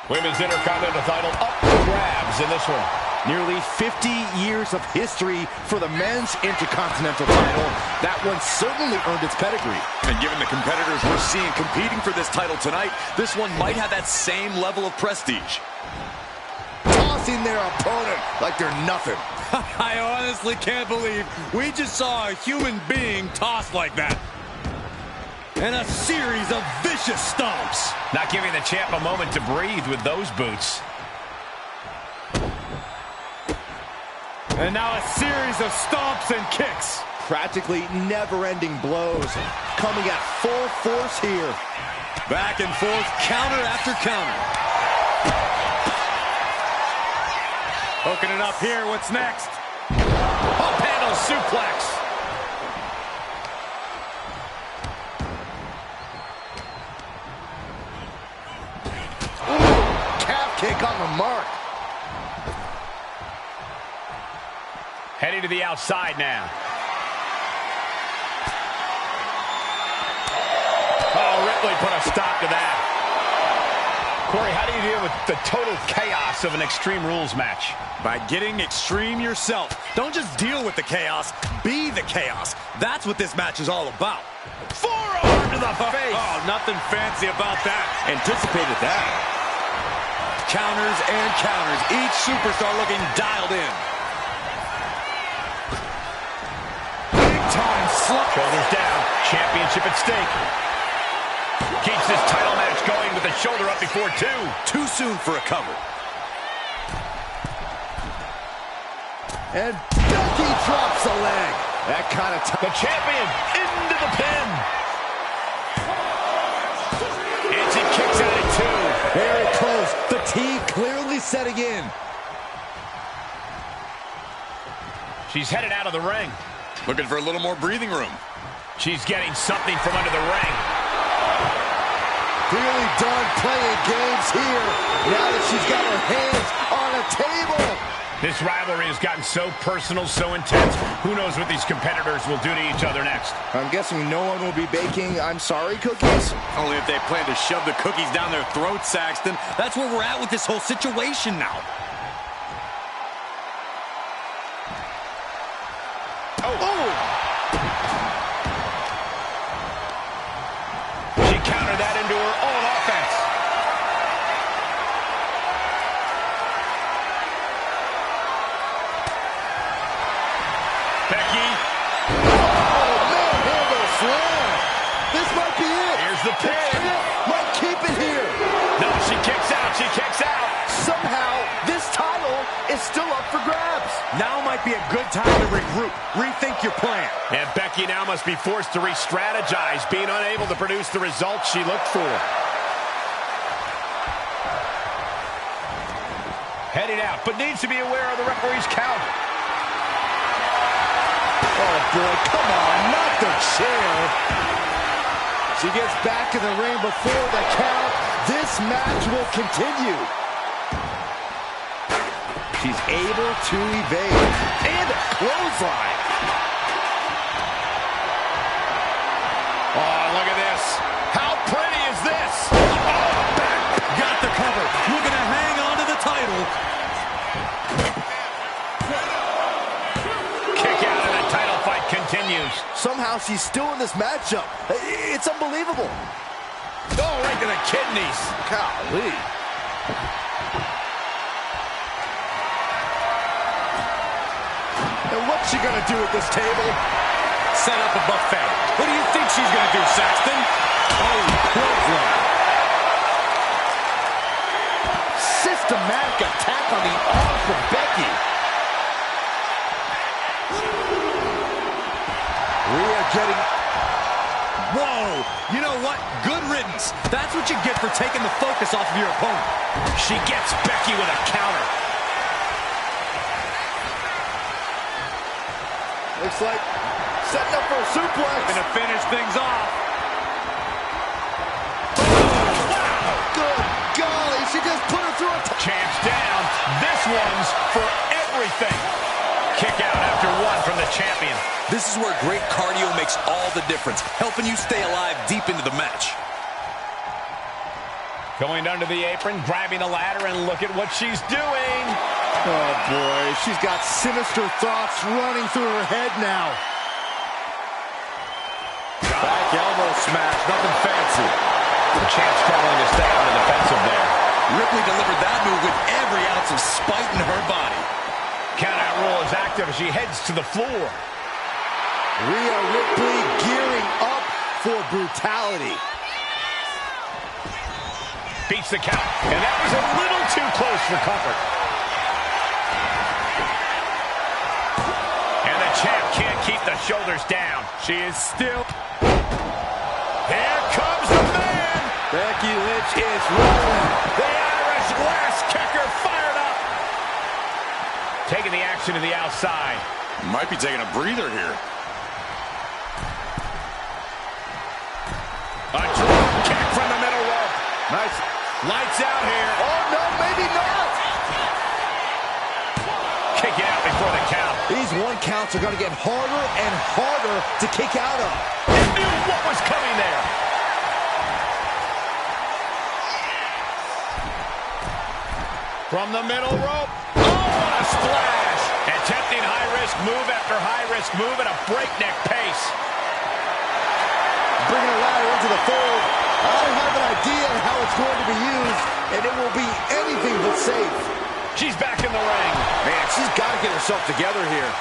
Women's Intercontinental title up for grabs in this one. Nearly 50 years of history for the men's Intercontinental title. That one certainly earned its pedigree. And given the competitors we're seeing competing for this title tonight, this one might have that same level of prestige. Tossing their opponent like they're nothing. I honestly can't believe we just saw a human being tossed like that. And a series of vicious stomps. Not giving the champ a moment to breathe with those boots. And now a series of stomps and kicks. Practically never-ending blows coming at full force here. Back and forth, counter after counter. Hooking it up here, what's next? Up handle suplex. Calf kick on the mark. Heading to the outside now. Oh, Ripley put a stop to that. Corey, how do you deal with the total chaos of an Extreme Rules match? By getting extreme yourself. Don't just deal with the chaos, be the chaos. That's what this match is all about. Forearm to the face. Oh, nothing fancy about that. Anticipated that. Counters and counters. Each superstar looking dialed in. Big time slump. Shoulders down. Championship at stake. Keeps this title match going with the shoulder up before two. Too soon for a cover. And Becky drops a leg. That kind of The champion into the pin. And she kicks out at two. very close. Fatigue clearly setting in. She's headed out of the ring. Looking for a little more breathing room. She's getting something from under the ring. Really done playing games here. Now that she's got her hands on a table. This rivalry has gotten so personal, so intense. Who knows what these competitors will do to each other next? I'm guessing no one will be baking I'm sorry cookies. Only if they plan to shove the cookies down their throat, Saxton. That's where we're at with this whole situation now. She countered that into her own offense. Becky. Oh, manhandle slam. This might be it. Here's the pin. Might keep it here. No, she kicks out. She kicks out. Somehow, this title is still up for grabs. Now might be a good time to regroup. Rethink your plan. And Becky now must be forced to re-strategize, being unable to produce the results she looked for. Heading out, but needs to be aware of the referee's count. Oh, boy, come on, not the chair. She gets back in the ring before the count. This match will continue. She's able to evade. And a clothesline. Oh, look at this. How pretty is this? Oh, back. Got the cover. Looking to hang on to the title. Kick out and the title fight continues. Somehow she's still in this matchup. It's unbelievable. Oh, right to the kidneys. Golly. And what's she gonna do at this table? Set up a buffet. What do you think she's going to do, Saxton? Oh, clothesline. Systematic attack on the arm from Becky. Rhea getting... Whoa. You know what? Good riddance. That's what you get for taking the focus off of your opponent. She gets Becky with a counter. Looks like setting up for a suplex. Going to finish things off. Good golly, she just put her through a... Champ's down. This one's for everything. Kick out after one from the champion. This is where great cardio makes all the difference, helping you stay alive deep into the match. Going under the apron, grabbing the ladder, and look at what she's doing. Oh, boy, she's got sinister thoughts running through her head now. Back elbow smash, nothing fancy. The champ struggling to stay on the defensive there. Ripley delivered that move with every ounce of spite in her body. Countout rule is active as she heads to the floor. Rhea Ripley gearing up for brutality. Beats the count, and that was a little too close for comfort. And the champ can't keep the shoulders down. She is still... Here comes the man! Becky Lynch is rolling. The Irish glass kicker fired up. Taking the action to the outside. Might be taking a breather here. A drop kick from the middle rope. Nice. Lights out here. Oh, no, maybe not. Kick out before the count. These one counts are going to get harder and harder to kick out of. They knew what was coming there. From the middle rope. Oh, what a splash. Attempting high-risk move after high-risk move at a breakneck pace. Bringing a ladder into the fold. I have an idea of how it's going to be used, and it will be anything but safe. She's back in the ring. Man, she's got to get herself together here.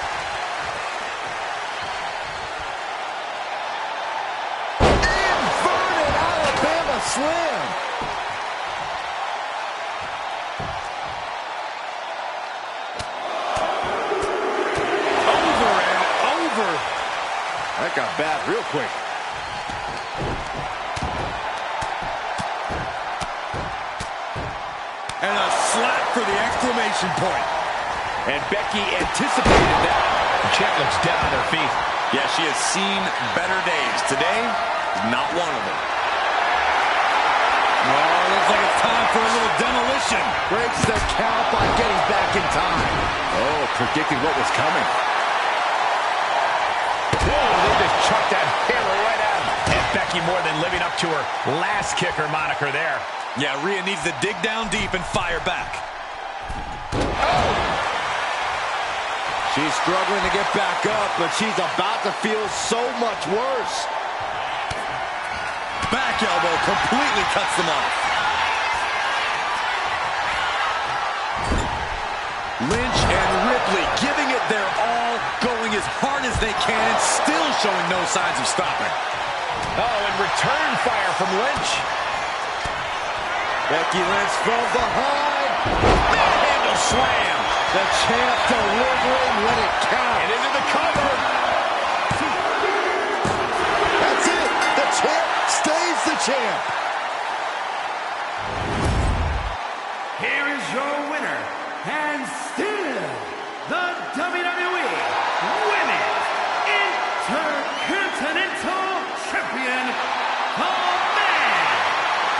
Inverted Alabama Slam. Over and over. That got bad real quick. And a slap for the exclamation point. And Becky anticipated that. The champ looks dead on her feet. Yeah, she has seen better days. Today is not one of them. Oh, looks like it's time for a little demolition. Breaks the count by getting back in time. Oh, predicted what was coming. Whoa, they just chucked that hammer right at him. And Becky more than living up to her last kicker moniker there. Yeah, Rhea needs to dig down deep and fire back. Oh! She's struggling to get back up, but she's about to feel so much worse. Back elbow completely cuts them off. Lynch and Ripley giving it their all, going as hard as they can, and still showing no signs of stopping. Oh, and return fire from Lynch. Becky Lynch from behind. Manhandle slam. The champ delivering when it counts. And into the cover. That's it. The champ stays the champ. Here is your winner, and still the WWE Women's Intercontinental Champion, the man,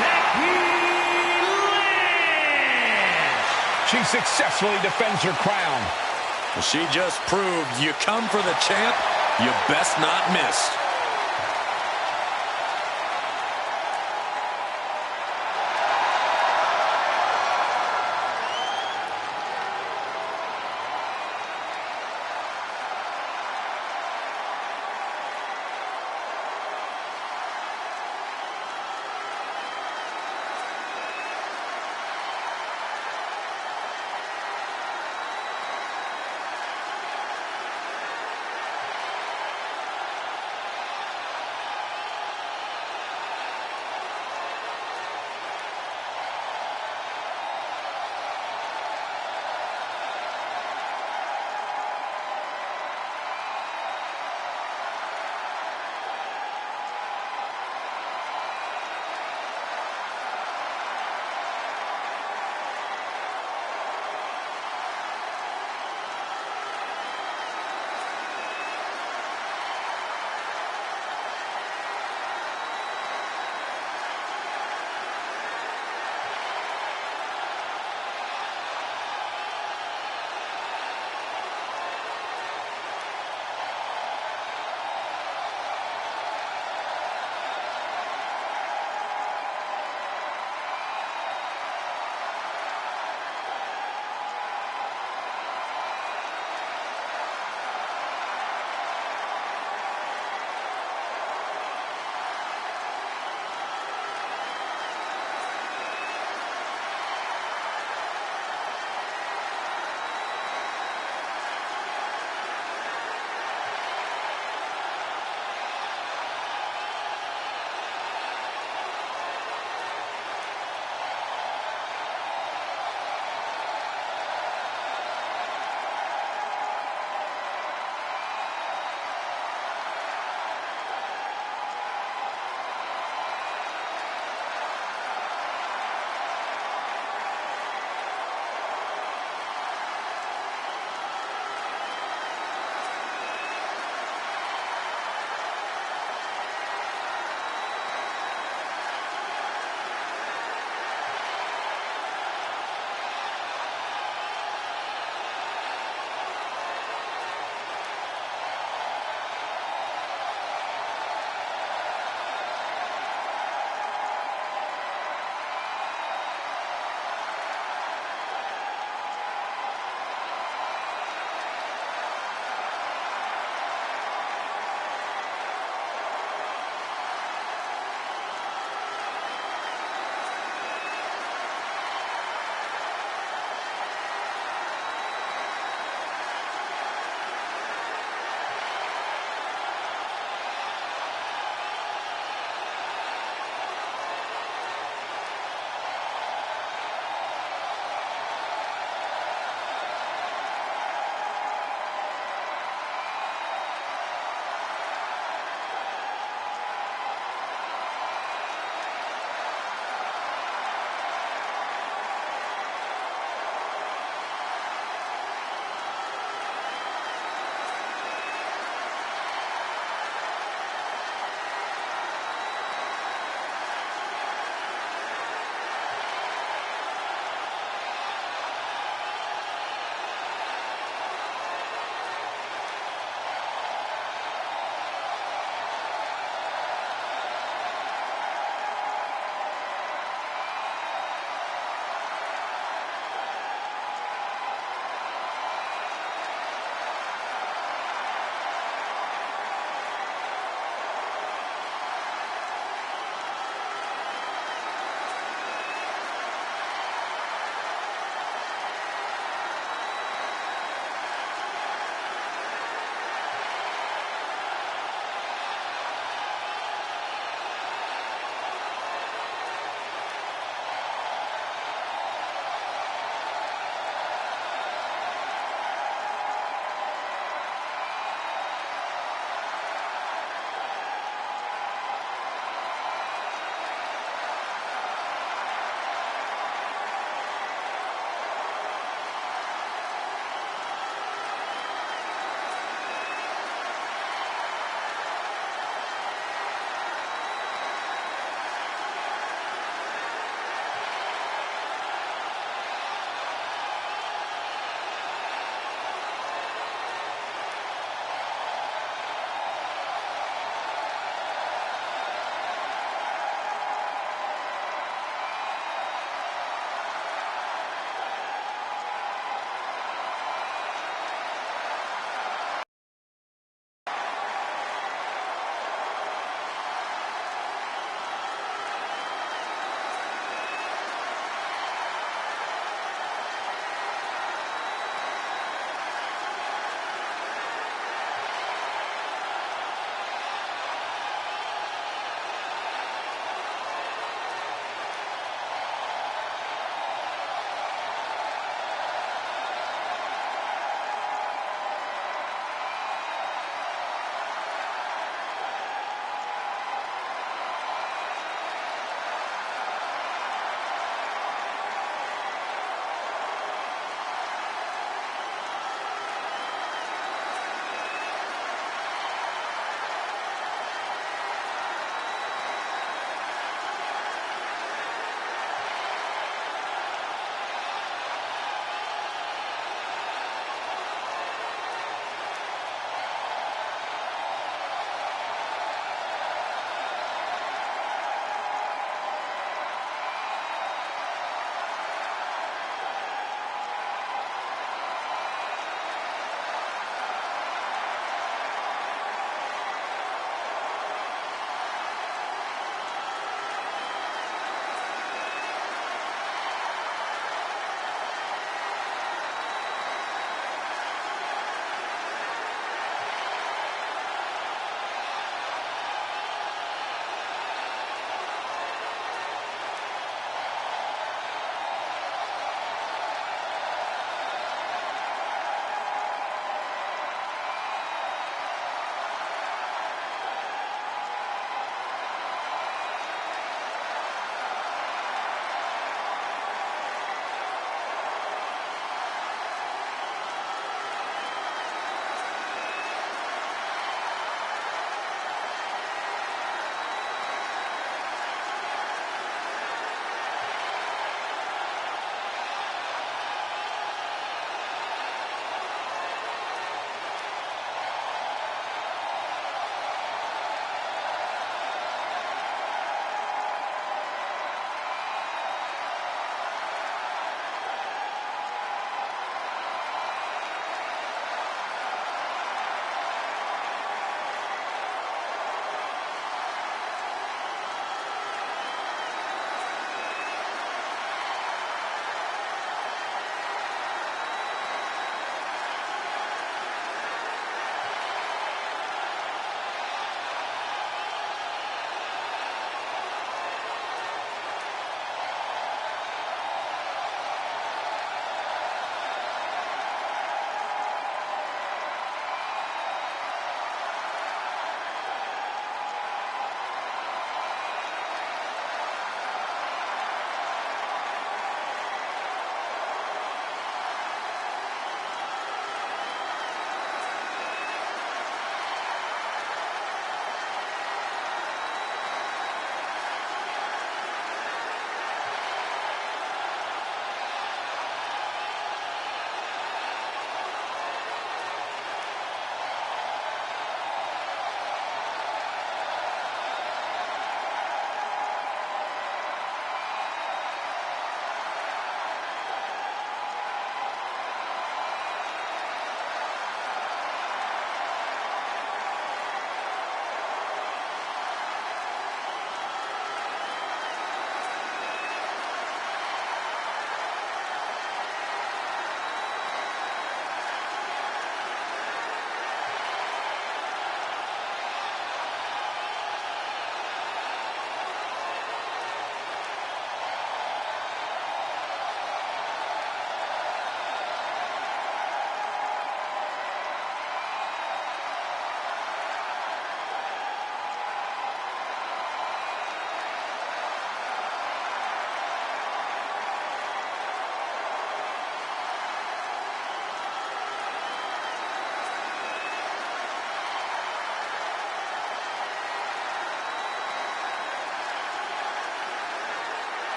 Becky Lynch. She successfully defends her crown. She just proved you come for the champ, you best not miss.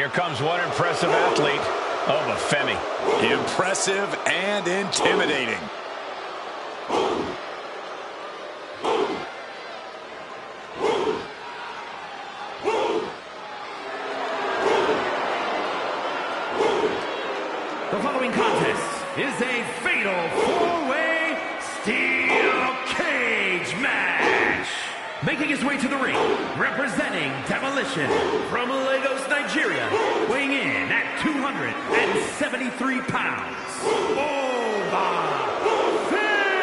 Here comes one impressive athlete. Oh, but Femi. Impressive and intimidating. The following contest is a fatal four-way steel cage match. Making his way to the ring, representing Demolition from Lagos, Nigeria, weighing in at 273 pounds, Oba Femi.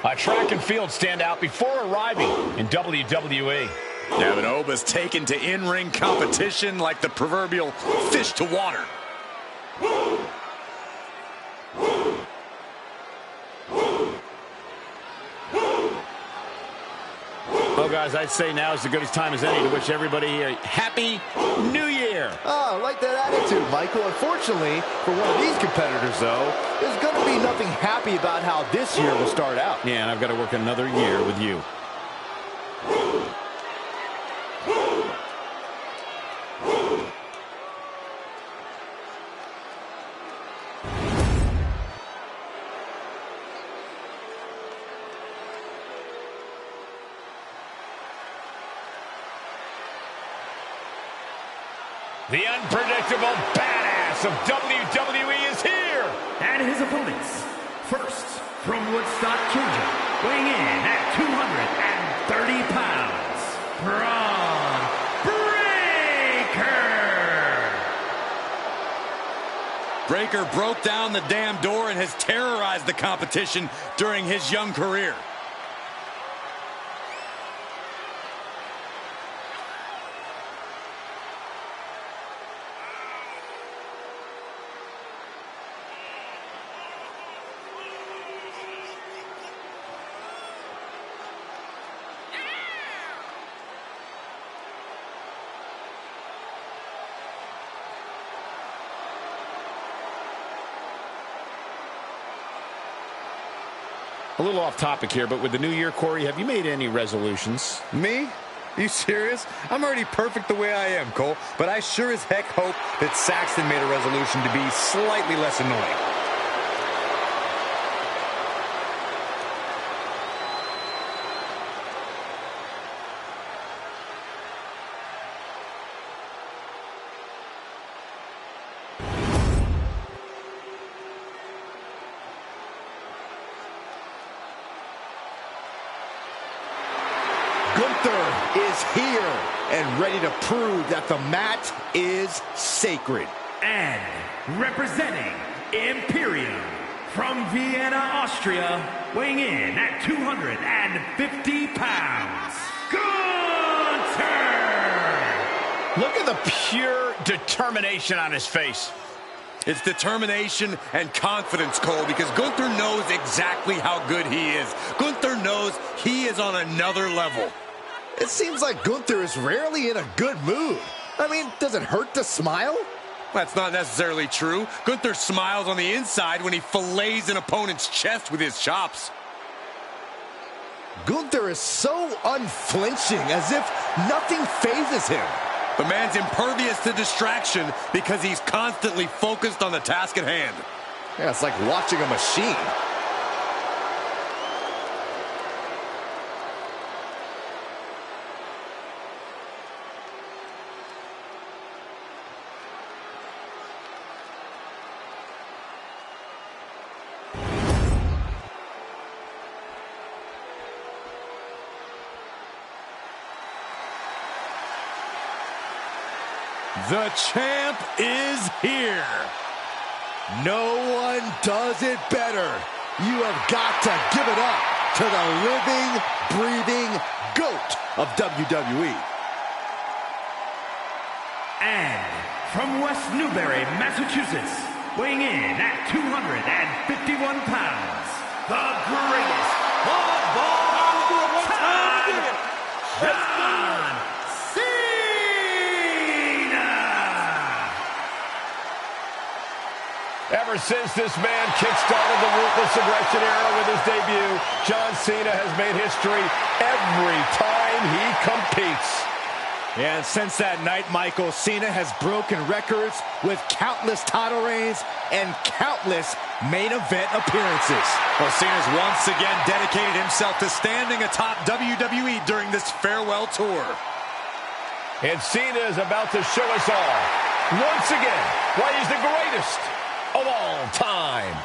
A track and field standout before arriving in WWE. Yeah, but Oba's taken to in-ring competition like the proverbial fish to water. Well, guys, I'd say now is as good a time as any to wish everybody a happy New Year. Oh, I like that attitude, Michael. Unfortunately, for one of these competitors, though, there's going to be nothing happy about how this year will start out. Yeah, and I've got to work another year with you. The unpredictable badass of WWE is here. And his opponents, first from Woodstock, Georgia, weighing in at 230 pounds, Braun Breaker. Breaker broke down the damn door and has terrorized the competition during his young career. A little off topic here, but with the new year, Corey, have you made any resolutions? Me? You serious? I'm already perfect the way I am, Cole. But I sure as heck hope that Saxton made a resolution to be slightly less annoying. Gunther is here and ready to prove that the mat is sacred. And representing Imperium from Vienna, Austria, weighing in at 250 pounds, Gunther! Look at the pure determination on his face. It's determination and confidence, Cole, because Gunther knows exactly how good he is. Gunther knows he is on another level. It seems like Gunther is rarely in a good mood. I mean, does it hurt to smile? That's not necessarily true. Gunther smiles on the inside when he fillets an opponent's chest with his chops. Gunther is so unflinching, as if nothing phases him. The man's impervious to distraction because he's constantly focused on the task at hand. Yeah, it's like watching a machine. The champ is here. No one does it better. You have got to give it up to the living, breathing GOAT of WWE. And from West Newbury, Massachusetts, weighing in at 251 pounds, the greatest of all time, John Cena! Ever since this man kick-started the Ruthless Aggression era with his debut, John Cena has made history every time he competes. Yeah, and since that night, Michael, Cena has broken records with countless title reigns and countless main event appearances. Well, Cena's once again dedicated himself to standing atop WWE during this farewell tour. And Cena is about to show us all, once again, why he's the greatest of all time.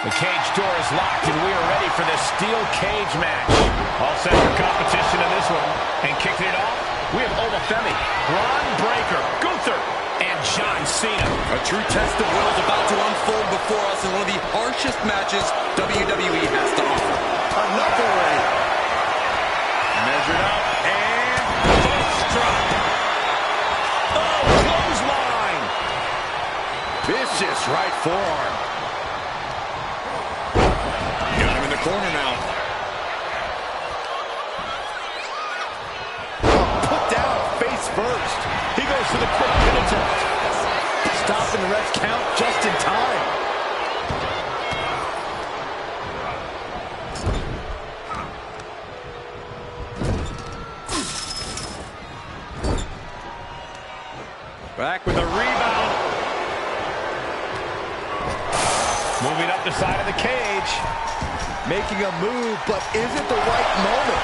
The cage door is locked, and we are ready for this steel cage match. All set for competition in this one. And kicking it off, we have Obafemi, Bron Breakker, Gunther, and John Cena. A true test of will is about to unfold before us in one of the harshest matches WWE has to offer. Another way. Measured up, and struck. Oh, clothesline! Vicious right forearm. Got him in the corner now. Put down face first. He goes for the quick pin attempt. Stopping the ref's count just in time. Back with a rebound. Moving up the side of the cage. Making a move, but is it the right moment?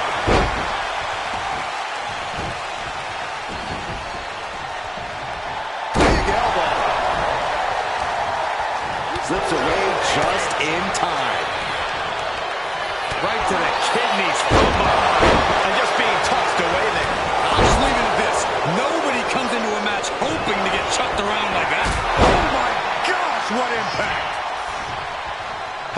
Big elbow. Slips away just in time. Right to the kidneys from behind. And just being tossed away there. I'll just leave it at this. Nobody comes into a match hoping to get chucked around like that. Oh my gosh, what impact!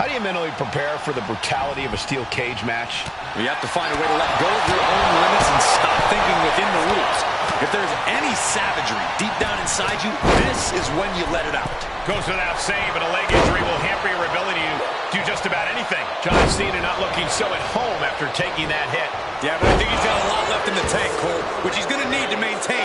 How do you mentally prepare for the brutality of a steel cage match? You have to find a way to let go of your own limits and stop thinking within the rules. If there's any savagery deep down inside you, this is when you let it out. Goes without saying, but a leg injury will hamper your ability to do just about anything. John Cena not looking so at home after taking that hit. Yeah, but I think he's got a lot left in the tank, Cole, which he's going to need to maintain.